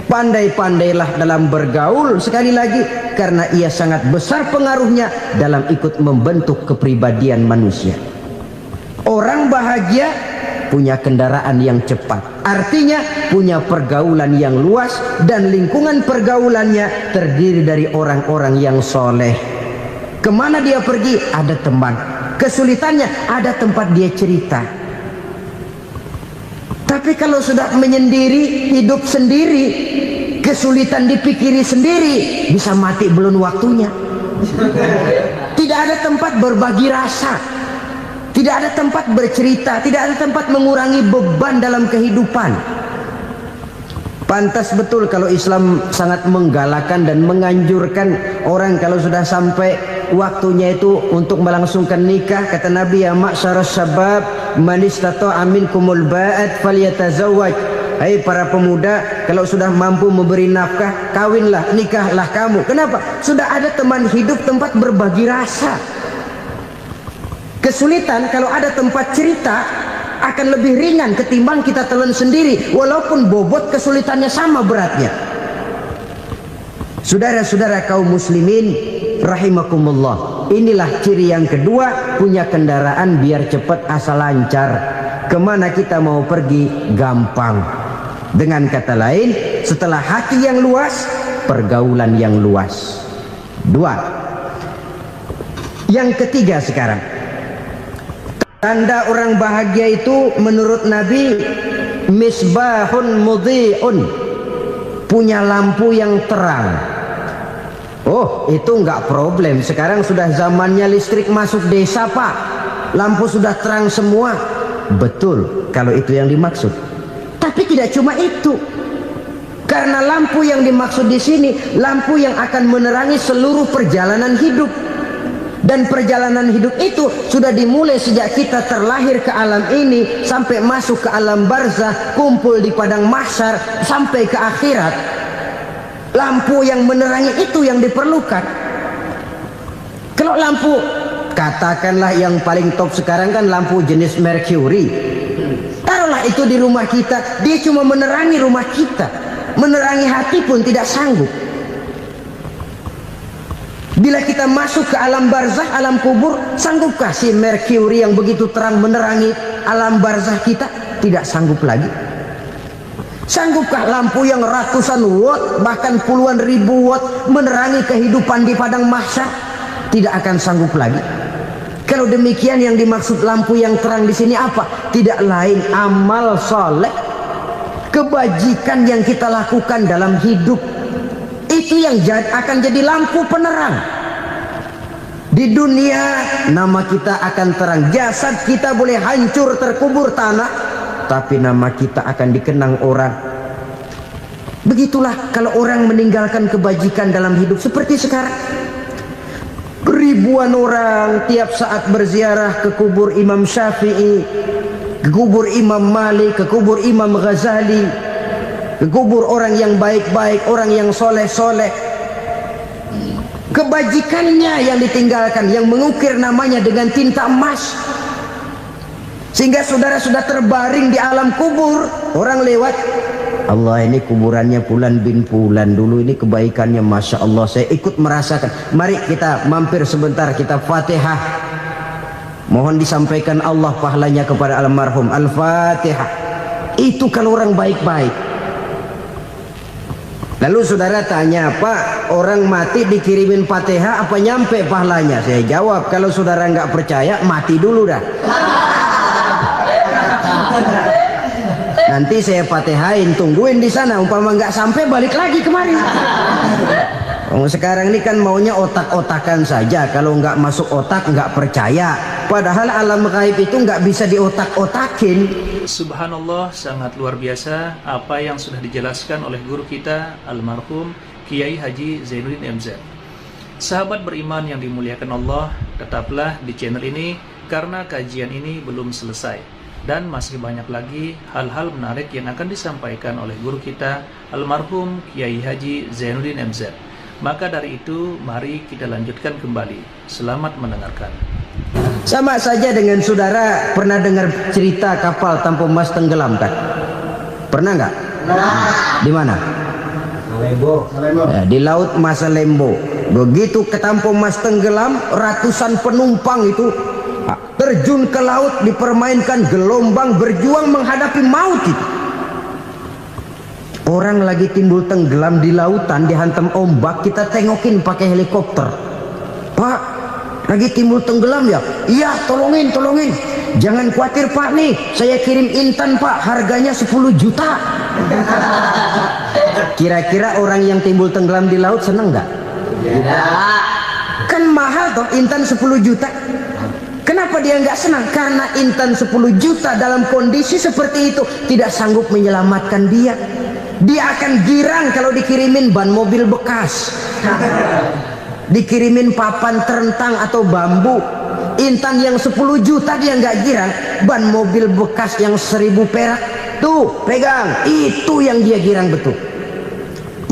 [SPEAKER 2] Pandai-pandailah dalam bergaul, sekali lagi, karena ia sangat besar pengaruhnya dalam ikut membentuk kepribadian manusia. Orang bahagia punya kendaraan yang cepat, artinya punya pergaulan yang luas, dan lingkungan pergaulannya terdiri dari orang-orang yang soleh. Kemana dia pergi ada teman, kesulitannya ada tempat dia cerita. Tapi kalau sudah menyendiri, hidup sendiri, kesulitan dipikiri sendiri, bisa mati belum waktunya. Tidak ada tempat berbagi rasa, tidak ada tempat bercerita, tidak ada tempat mengurangi beban dalam kehidupan. Pantas betul kalau Islam sangat menggalakkan dan menganjurkan orang kalau sudah sampai waktunya itu untuk melangsungkan nikah. Kata Nabi, ya ma'syaras syabab man istata'a minkumul ba'at falyatazawwaj. Hai para pemuda, kalau sudah mampu memberi nafkah, kawinlah, nikahlah kamu. Kenapa? Sudah ada teman hidup, tempat berbagi rasa. Kesulitan kalau ada tempat cerita akan lebih ringan ketimbang kita telan sendiri, walaupun bobot kesulitannya sama beratnya. Saudara-saudara kaum muslimin rahimakumullah, inilah ciri yang kedua, punya kendaraan biar cepat asal lancar. Kemana kita mau pergi gampang. Dengan kata lain, setelah hati yang luas, pergaulan yang luas. Dua. Yang ketiga sekarang, tanda orang bahagia itu menurut Nabi, misbahun mudhi'un, punya lampu yang terang. Oh, itu enggak problem. Sekarang sudah zamannya listrik masuk desa, Pak. Lampu sudah terang semua. Betul, kalau itu yang dimaksud. Tapi tidak cuma itu. Karena lampu yang dimaksud di sini, lampu yang akan menerangi seluruh perjalanan hidup. Dan perjalanan hidup itu sudah dimulai sejak kita terlahir ke alam ini, sampai masuk ke alam barzah, kumpul di padang mahsyar, sampai ke akhirat. Lampu yang menerangi itu yang diperlukan. Kalau lampu, katakanlah yang paling top sekarang kan lampu jenis Mercury. Taruhlah itu di rumah kita, dia cuma menerangi rumah kita, menerangi hati pun tidak sanggup. Bila kita masuk ke alam barzah, alam kubur, sanggupkah si Mercury yang begitu terang menerangi alam barzah kita? Tidak sanggup lagi. Sanggupkah lampu yang ratusan watt, bahkan puluhan ribu watt menerangi kehidupan di padang mahsyar? Tidak akan sanggup lagi. Kalau demikian, yang dimaksud lampu yang terang di sini apa? Tidak lain amal soleh, kebajikan yang kita lakukan dalam hidup. Itu yang akan jadi lampu penerang. Di dunia nama kita akan terang, jasad kita boleh hancur terkubur tanah, tapi nama kita akan dikenang orang. Begitulah kalau orang meninggalkan kebajikan dalam hidup seperti sekarang. Ribuan orang tiap saat berziarah ke kubur Imam Syafi'i, ke kubur Imam Malik, ke kubur Imam Ghazali, ke kubur orang yang baik-baik, orang yang soleh-soleh. Kebajikannya yang ditinggalkan, yang mengukir namanya dengan tinta emas. Sehingga saudara sudah terbaring di alam kubur, orang lewat, Allah ini kuburannya Fulan bin Fulan, dulu ini kebaikannya Masya Allah, saya ikut merasakan. Mari kita mampir sebentar, kita Fatihah, mohon disampaikan Allah pahalanya kepada almarhum. Al-Fatihah. Itu kalau orang baik-baik. Lalu saudara tanya, Pak, orang mati dikirimin Fatihah apa nyampe pahalanya? Saya jawab, kalau saudara nggak percaya, mati dulu dah. Nanti saya Fatihain, tungguin di sana, umpama nggak sampai balik lagi kemari. Sekarang ini kan maunya otak-otakan saja, kalau nggak masuk otak nggak percaya. Padahal alam gaib itu nggak bisa diotak-otakin.
[SPEAKER 1] Subhanallah, sangat luar biasa apa yang sudah dijelaskan oleh guru kita almarhum Kiai Haji Zainuddin MZ. Sahabat beriman yang dimuliakan Allah, tetaplah di channel ini karena kajian ini belum selesai dan masih banyak lagi hal-hal menarik yang akan disampaikan oleh guru kita almarhum Kiai Haji Zainuddin MZ. Maka dari itu, mari kita lanjutkan kembali. Selamat mendengarkan.
[SPEAKER 2] Sama saja dengan saudara pernah dengar cerita kapal tanpa mas tenggelam kan? Pernah nggak? Di mana?
[SPEAKER 3] Lembo.
[SPEAKER 2] Ya, di laut Masalembo. Begitu ke tanpa mas tenggelam, ratusan penumpang itu terjun ke laut, dipermainkan gelombang, berjuang menghadapi maut itu. Orang lagi timbul tenggelam di lautan, dihantam ombak, kita tengokin pakai helikopter. Pak, lagi timbul tenggelam ya? Iya, tolongin. Jangan khawatir Pak, nih saya kirim intan Pak, harganya 10 juta. Kira-kira orang yang timbul tenggelam di laut seneng nggak? Kan mahal toh intan 10 juta. Kenapa dia nggak senang? Karena intan 10 juta dalam kondisi seperti itu tidak sanggup menyelamatkan dia. Dia akan girang kalau dikirimin ban mobil bekas, dikirimin papan terentang atau bambu. Intan yang 10 juta dia nggak girang, ban mobil bekas yang 1000 perak tuh pegang, itu yang dia girang betul.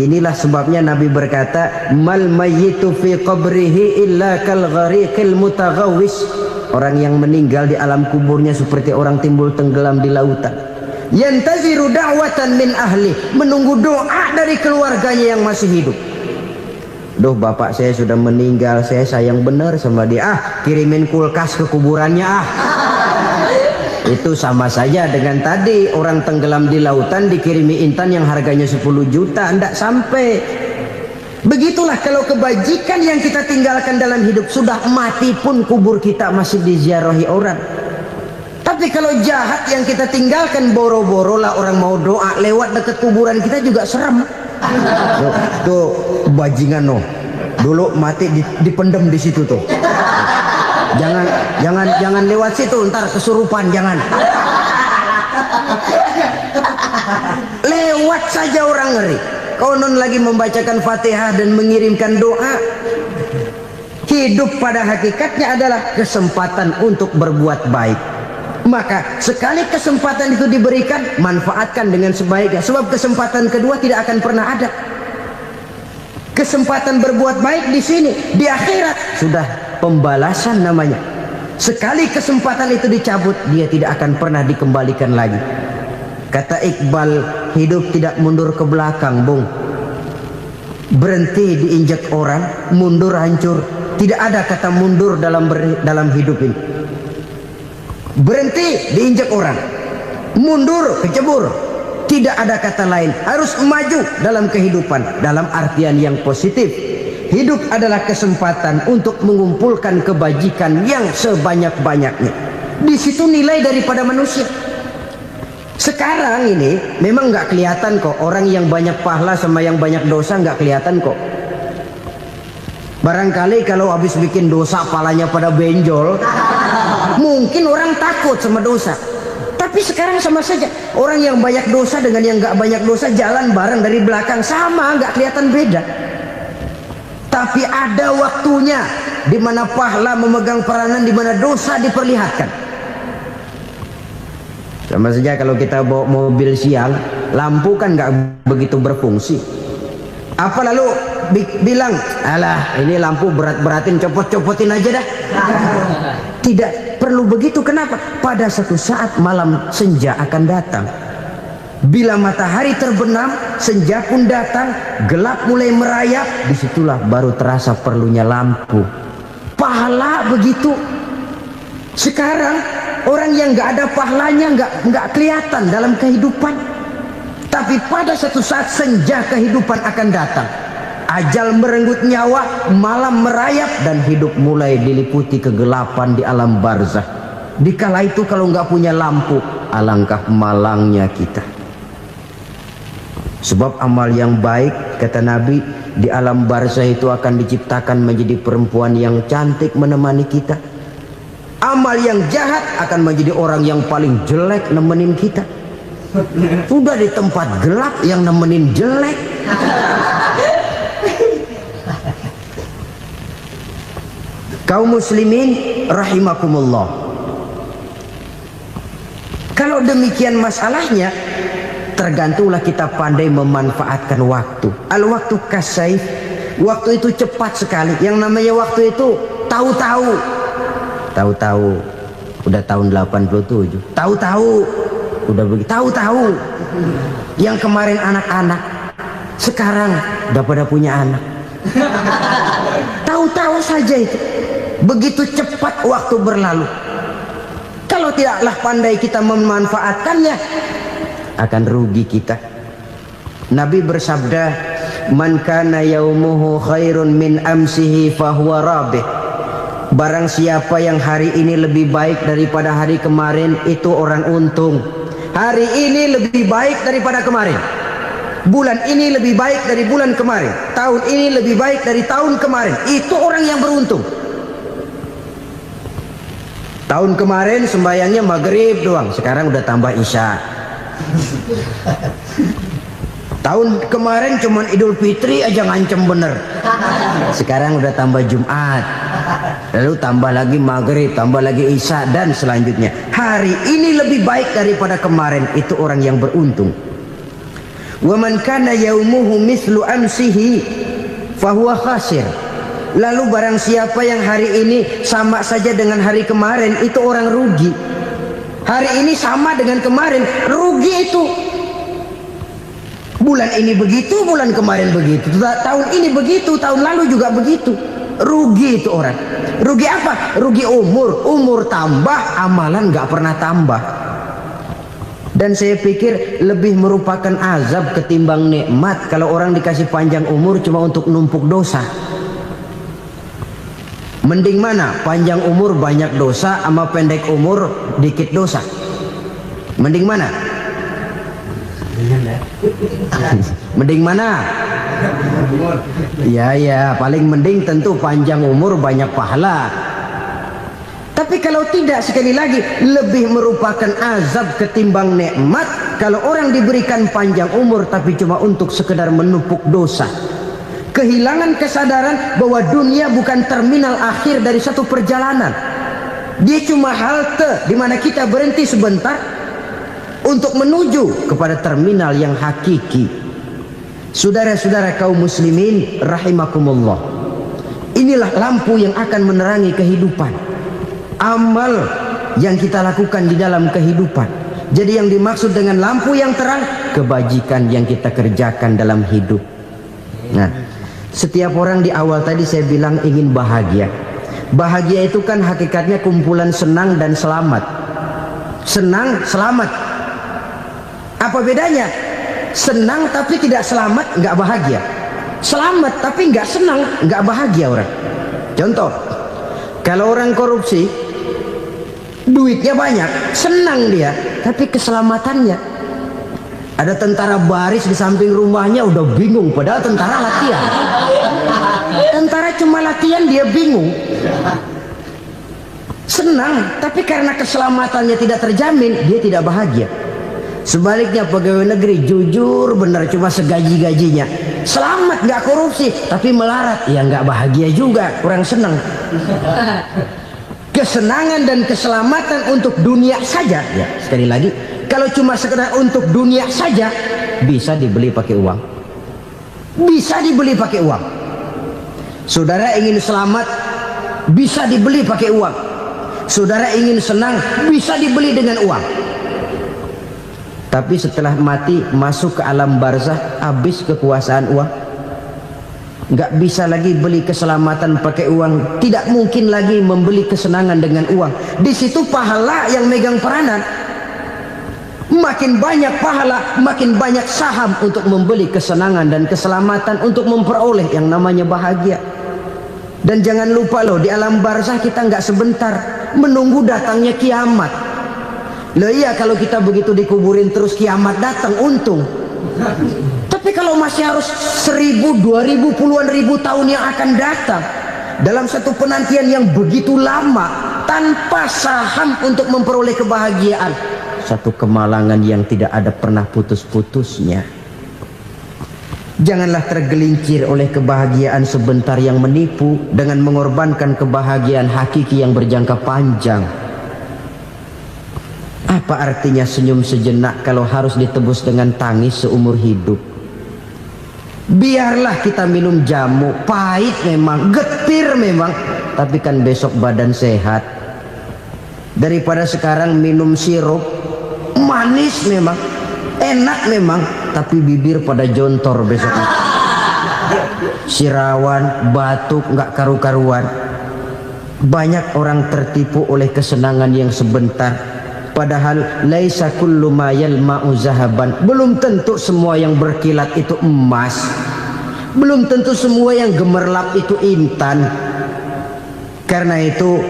[SPEAKER 2] Inilah sebabnya Nabi berkata, mal mayyitu fi qabrihi illa kal ghariqil mutaghawwis. Orang yang meninggal di alam kuburnya seperti orang timbul tenggelam di lautan. Yantaziru da'watan min ahli, menunggu doa dari keluarganya yang masih hidup. Duh, bapak saya sudah meninggal, saya sayang benar sama dia. Kirimin kulkas ke kuburannya Itu sama saja dengan tadi orang tenggelam di lautan dikirimi intan yang harganya 10 juta, ndak sampai. Begitulah kalau kebajikan yang kita tinggalkan dalam hidup, sudah mati pun kubur kita masih diziarahi orang. Tapi kalau jahat yang kita tinggalkan, boro-boro lah orang mau doa lewat dekat kuburan kita juga serem. Tuh bajingan no, dulu mati dipendem di situ tuh. Jangan lewat situ, ntar kesurupan, jangan. Lewat saja orang ngeri. Konon lagi membacakan Fatihah dan mengirimkan doa. Hidup pada hakikatnya adalah kesempatan untuk berbuat baik. Maka sekali kesempatan itu diberikan, manfaatkan dengan sebaiknya. Sebab kesempatan kedua tidak akan pernah ada. Kesempatan berbuat baik di sini, di akhirat sudah pembalasan namanya. Sekali kesempatan itu dicabut, dia tidak akan pernah dikembalikan lagi. Kata Iqbal, hidup tidak mundur ke belakang, Bung. Berhenti diinjak orang, mundur hancur. Tidak ada kata mundur dalam hidup ini. Berhenti diinjak orang, mundur kecebur. Tidak ada kata lain, harus maju dalam kehidupan dalam artian yang positif. Hidup adalah kesempatan untuk mengumpulkan kebajikan yang sebanyak-banyaknya. Di situ nilai daripada manusia. Sekarang ini memang nggak kelihatan kok, orang yang banyak pahala sama yang banyak dosa nggak kelihatan kok. Barangkali kalau habis bikin dosa palanya pada benjol, mungkin orang takut sama dosa. Tapi sekarang sama saja, orang yang banyak dosa dengan yang nggak banyak dosa jalan bareng dari belakang, sama, nggak kelihatan beda. Tapi ada waktunya di mana pahala memegang peranan, di mana dosa diperlihatkan. Sama saja kalau kita bawa mobil siang, lampu kan nggak begitu berfungsi. Apa lalu bilang, alah ini lampu berat-beratin, copot-copotin aja dah. Tidak, perlu begitu. Kenapa? Pada satu saat malam senja akan datang. Bila matahari terbenam, senja pun datang, gelap mulai merayap, disitulah baru terasa perlunya lampu. Pahala begitu. Sekarang orang yang nggak ada pahalanya nggak kelihatan dalam kehidupan. Tapi pada satu saat senja kehidupan akan datang. Ajal merenggut nyawa, malam merayap, dan hidup mulai diliputi kegelapan di alam barzah. Dikala itu kalau nggak punya lampu, alangkah malangnya kita. Sebab amal yang baik, kata Nabi, di alam barzah itu akan diciptakan menjadi perempuan yang cantik menemani kita. Amal yang jahat akan menjadi orang yang paling jelek nemenin kita. Udah di tempat gelap yang nemenin jelek. Kaum muslimin rahimakumullah. Kalau demikian masalahnya, tergantunglah kita pandai memanfaatkan waktu. Al-waktu kasayf. Waktu itu cepat sekali. Yang namanya waktu itu tahu-tahu. Tahu-tahu udah tahun 87. Tahu-tahu udah begitu. Tahu-tahu yang kemarin anak-anak, sekarang udah pada punya anak. Tahu-tahu saja itu. Begitu cepat waktu berlalu. Kalau tidaklah pandai kita memanfaatkannya, akan rugi kita. Nabi bersabda, "Man kana yaumuhu khairun min amsihi fahuwa rabih." Barang siapa yang hari ini lebih baik daripada hari kemarin, itu orang untung. Hari ini lebih baik daripada kemarin. Bulan ini lebih baik dari bulan kemarin. Tahun ini lebih baik dari tahun kemarin. Itu orang yang beruntung. Tahun kemarin sembayangnya maghrib doang, sekarang udah tambah isya. Tahun kemarin cuman Idul Fitri aja ngancem bener, sekarang udah tambah Jumat, lalu tambah lagi maghrib, tambah lagi isya, dan selanjutnya. Hari ini lebih baik daripada kemarin, itu orang yang beruntung. Wa man kana yaumuhu mislu amsihi fahuwa khasir. Lalu barang siapa yang hari ini sama saja dengan hari kemarin, itu orang rugi. Hari ini sama dengan kemarin, rugi itu. Bulan ini begitu, bulan kemarin begitu, tahun ini begitu, tahun lalu juga begitu. Rugi itu orang. Rugi apa? Rugi umur. Umur tambah, amalan nggak pernah tambah. Dan saya pikir lebih merupakan azab ketimbang nikmat kalau orang dikasih panjang umur cuma untuk numpuk dosa. Mending mana? Panjang umur banyak dosa sama pendek umur dikit dosa? Mending mana? Mending mana? Ya, paling mending tentu panjang umur banyak pahala. Tapi kalau tidak, sekali lagi, lebih merupakan azab ketimbang nikmat kalau orang diberikan panjang umur tapi cuma untuk sekedar menumpuk dosa. Kehilangan kesadaran bahwa dunia bukan terminal akhir dari satu perjalanan. Dia cuma halte di mana kita berhenti sebentar untuk menuju kepada terminal yang hakiki. Saudara-saudara kaum muslimin rahimakumullah. Inilah lampu yang akan menerangi kehidupan. Amal yang kita lakukan di dalam kehidupan. Jadi yang dimaksud dengan lampu yang terang, kebajikan yang kita kerjakan dalam hidup. Nah, setiap orang di awal tadi saya bilang ingin bahagia. Bahagia itu kan hakikatnya kumpulan senang dan selamat. Senang, selamat. Apa bedanya? Senang tapi tidak selamat, nggak bahagia. Selamat tapi nggak senang, nggak bahagia orang. Contoh, kalau orang korupsi, duitnya banyak, senang dia, tapi keselamatannya. Ada tentara baris di samping rumahnya udah bingung, padahal tentara latihan. Tentara cuma latihan, dia bingung. Senang, tapi karena keselamatannya tidak terjamin, dia tidak bahagia. Sebaliknya pegawai negeri jujur benar, cuma segaji-gajinya, selamat, nggak korupsi, tapi melarat, ya nggak bahagia juga, kurang senang. Kesenangan dan keselamatan untuk dunia saja, ya sekali lagi, kalau cuma sekedar untuk dunia saja, bisa dibeli pakai uang. Bisa dibeli pakai uang. Saudara ingin selamat, bisa dibeli pakai uang. Saudara ingin senang, bisa dibeli dengan uang. Tapi setelah mati, masuk ke alam barzah, habis kekuasaan uang. Nggak bisa lagi beli keselamatan pakai uang. Tidak mungkin lagi membeli kesenangan dengan uang. Di situ pahala yang megang peranan. Makin banyak pahala, makin banyak saham untuk membeli kesenangan dan keselamatan, untuk memperoleh yang namanya bahagia. Dan jangan lupa loh, di alam barzah kita nggak sebentar, menunggu datangnya kiamat. Loh iya, kalau kita begitu dikuburin terus kiamat datang, untung. Tapi kalau masih harus 1000, 2000, puluhan ribu tahun yang akan datang, dalam satu penantian yang begitu lama, tanpa saham untuk memperoleh kebahagiaan, satu kemalangan yang tidak ada pernah putus-putusnya. Janganlah tergelincir oleh kebahagiaan sebentar yang menipu dengan mengorbankan kebahagiaan hakiki yang berjangka panjang. Apa artinya senyum sejenak kalau harus ditebus dengan tangis seumur hidup? Biarlah kita minum jamu, pahit memang, getir memang, tapi kan besok badan sehat. Daripada sekarang minum sirup, manis memang, enak memang, tapi bibir pada jontor besoknya. Sirawan, batuk, nggak karu-karuan. Banyak orang tertipu oleh kesenangan yang sebentar. Padahal laisa kullu ma yalma'u zahaban. Belum tentu semua yang berkilat itu emas. Belum tentu semua yang gemerlap itu intan. Karena itu,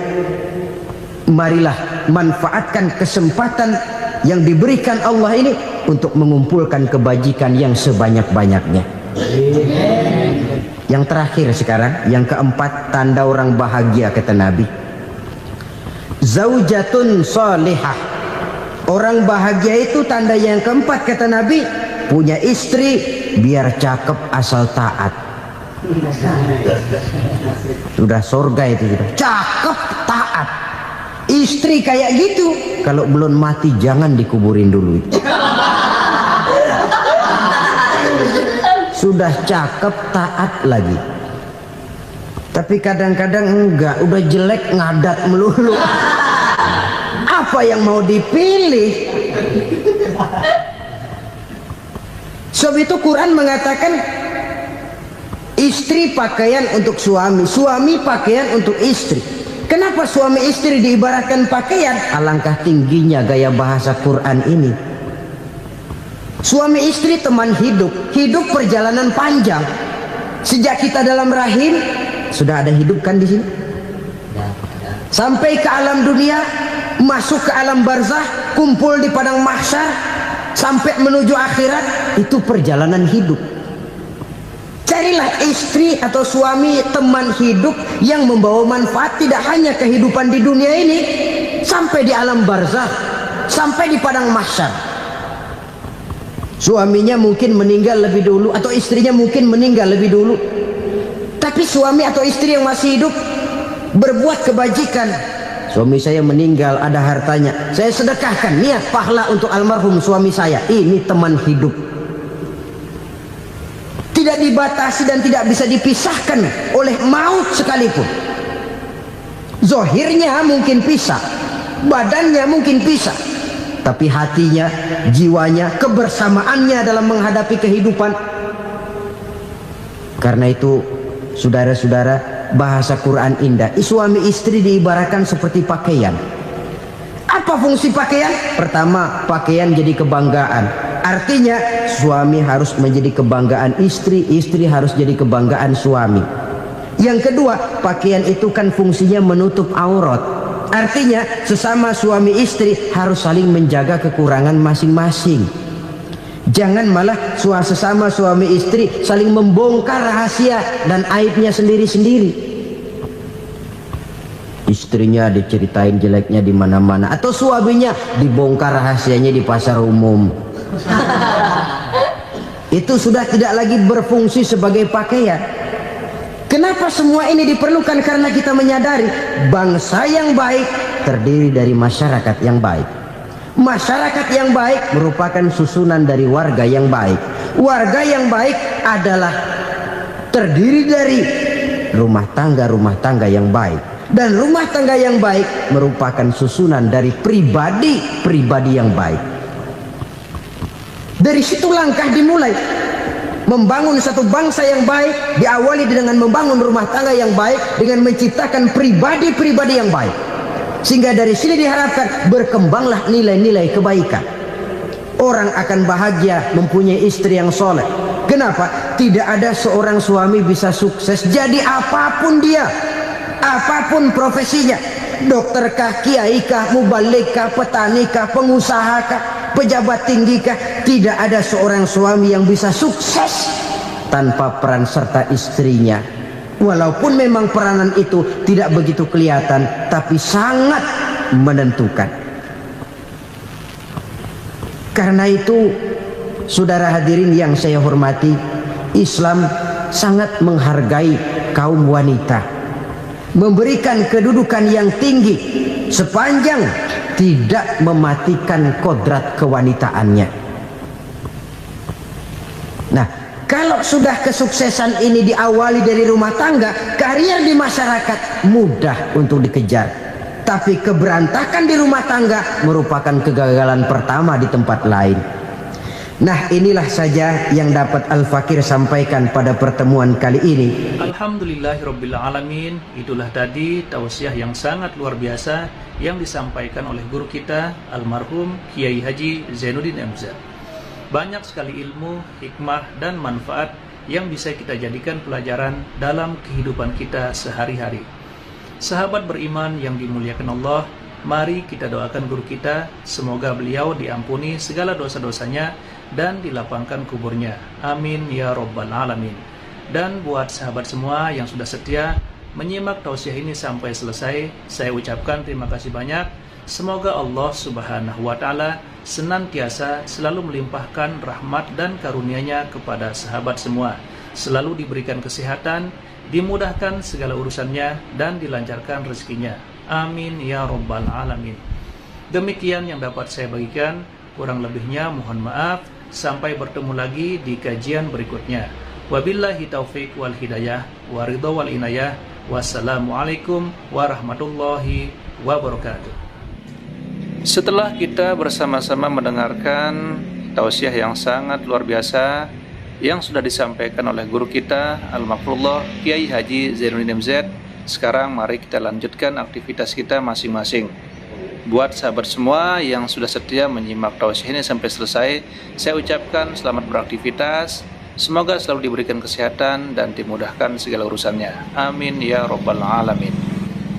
[SPEAKER 2] marilah manfaatkan kesempatan yang diberikan Allah ini untuk mengumpulkan kebajikan yang sebanyak-banyaknya. Yang terakhir sekarang, yang keempat, tanda orang bahagia kata Nabi. Zaujatun salihah. Orang bahagia itu tanda yang keempat kata Nabi, punya istri biar cakep asal taat. Sudah surga itu sudah. Cakep taat. Istri kayak gitu, kalau belum mati jangan dikuburin dulu. Sudah cakep taat lagi. Tapi kadang-kadang enggak, udah jelek ngadat melulu. Apa yang mau dipilih? Sebab itu Quran mengatakan istri pakaian untuk suami, suami pakaian untuk istri. Kenapa suami istri diibaratkan pakaian? Alangkah tingginya gaya bahasa Quran ini. Suami istri teman hidup, hidup perjalanan panjang. Sejak kita dalam rahim sudah ada hidup kan di sini. Sampai ke alam dunia, masuk ke alam barzah, kumpul di padang mahsyar, sampai menuju akhirat, itu perjalanan hidup. Carilah istri atau suami teman hidup yang membawa manfaat tidak hanya kehidupan di dunia ini, sampai di alam barzah, sampai di padang mahsyar. Suaminya mungkin meninggal lebih dulu, atau istrinya mungkin meninggal lebih dulu, tapi suami atau istri yang masih hidup berbuat kebajikan. Suami saya meninggal, ada hartanya, saya sedekahkan, niat pahala untuk almarhum suami saya. Ini teman hidup, tidak dibatasi dan tidak bisa dipisahkan oleh maut sekalipun. Zohirnya mungkin pisah, badannya mungkin pisah, tapi hatinya, jiwanya, kebersamaannya dalam menghadapi kehidupan. Karena itu saudara-saudara, bahasa Quran indah. Suami istri diibaratkan seperti pakaian. Apa fungsi pakaian? Pertama, pakaian jadi kebanggaan. Artinya suami harus menjadi kebanggaan istri, istri harus jadi kebanggaan suami. Yang kedua, pakaian itu kan fungsinya menutup aurat. Artinya sesama suami istri harus saling menjaga kekurangan masing-masing. Jangan malah sesama suami istri saling membongkar rahasia dan aibnya sendiri-sendiri. Istrinya diceritain jeleknya di mana-mana, atau suaminya dibongkar rahasianya di pasar umum. Itu sudah tidak lagi berfungsi sebagai pakaian. Kenapa semua ini diperlukan? Karena kita menyadari bangsa yang baik terdiri dari masyarakat yang baik. Masyarakat yang baik merupakan susunan dari warga yang baik. Warga yang baik adalah terdiri dari rumah tangga yang baik. Dan rumah tangga yang baik merupakan susunan dari pribadi-pribadi yang baik. Dari situ langkah dimulai. Membangun satu bangsa yang baik diawali dengan membangun rumah tangga yang baik, dengan menciptakan pribadi-pribadi yang baik. Sehingga dari sini diharapkan berkembanglah nilai-nilai kebaikan. Orang akan bahagia mempunyai istri yang soleh. Kenapa? Tidak ada seorang suami bisa sukses jadi apapun dia, apapun profesinya, dokter kah, kiai kah, mubalik kah, petani kah, pengusaha kah, pejabat tinggi kah. Tidak ada seorang suami yang bisa sukses tanpa peran serta istrinya. Walaupun memang peranan itu tidak begitu kelihatan, tapi sangat menentukan. Karena itu, saudara hadirin yang saya hormati, Islam sangat menghargai kaum wanita, memberikan kedudukan yang tinggi sepanjang tidak mematikan kodrat kewanitaannya. Nah, kalau sudah kesuksesan ini diawali dari rumah tangga, karier di masyarakat mudah untuk dikejar. Tapi keberantakan di rumah tangga merupakan kegagalan pertama di tempat lain. Nah, inilah saja yang dapat Al-Fakir sampaikan pada pertemuan kali ini.
[SPEAKER 1] Alhamdulillahirrabbilalamin. Itulah tadi tausiah yang sangat luar biasa yang disampaikan oleh guru kita almarhum Kiai Haji Zainuddin MZ. Banyak sekali ilmu, hikmah, dan manfaat yang bisa kita jadikan pelajaran dalam kehidupan kita sehari-hari. Sahabat beriman yang dimuliakan Allah, mari kita doakan guru kita, semoga beliau diampuni segala dosa-dosanya dan dilapangkan kuburnya. Amin ya Rabbal Alamin. Dan buat sahabat semua yang sudah setia menyimak tausiah ini sampai selesai, saya ucapkan terima kasih banyak. Semoga Allah Subhanahu wa Ta'ala senantiasa selalu melimpahkan rahmat dan karunia-Nya kepada sahabat semua, selalu diberikan kesehatan, dimudahkan segala urusannya, dan dilancarkan rezekinya. Amin ya Rabbal Alamin. Demikian yang dapat saya bagikan, kurang lebihnya mohon maaf. Sampai bertemu lagi di kajian berikutnya. Wabillahi taufiq wal hidayah, wa ridha wal inayah. Wassalamualaikum warahmatullahi wabarakatuh. Setelah kita bersama-sama mendengarkan tausiah yang sangat luar biasa yang sudah disampaikan oleh guru kita Al-Makrullah Kiai Haji Zainuddin MZ, sekarang mari kita lanjutkan aktivitas kita masing-masing. Buat sahabat semua yang sudah setia menyimak tausiah ini sampai selesai, saya ucapkan selamat beraktivitas. Semoga selalu diberikan kesehatan dan dimudahkan segala urusannya. Amin ya Rabbal Alamin.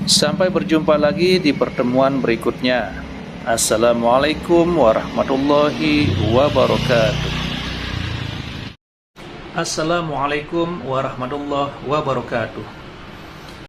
[SPEAKER 1] Sampai berjumpa lagi di pertemuan berikutnya. Assalamualaikum warahmatullahi wabarakatuh. Assalamualaikum warahmatullahi wabarakatuh.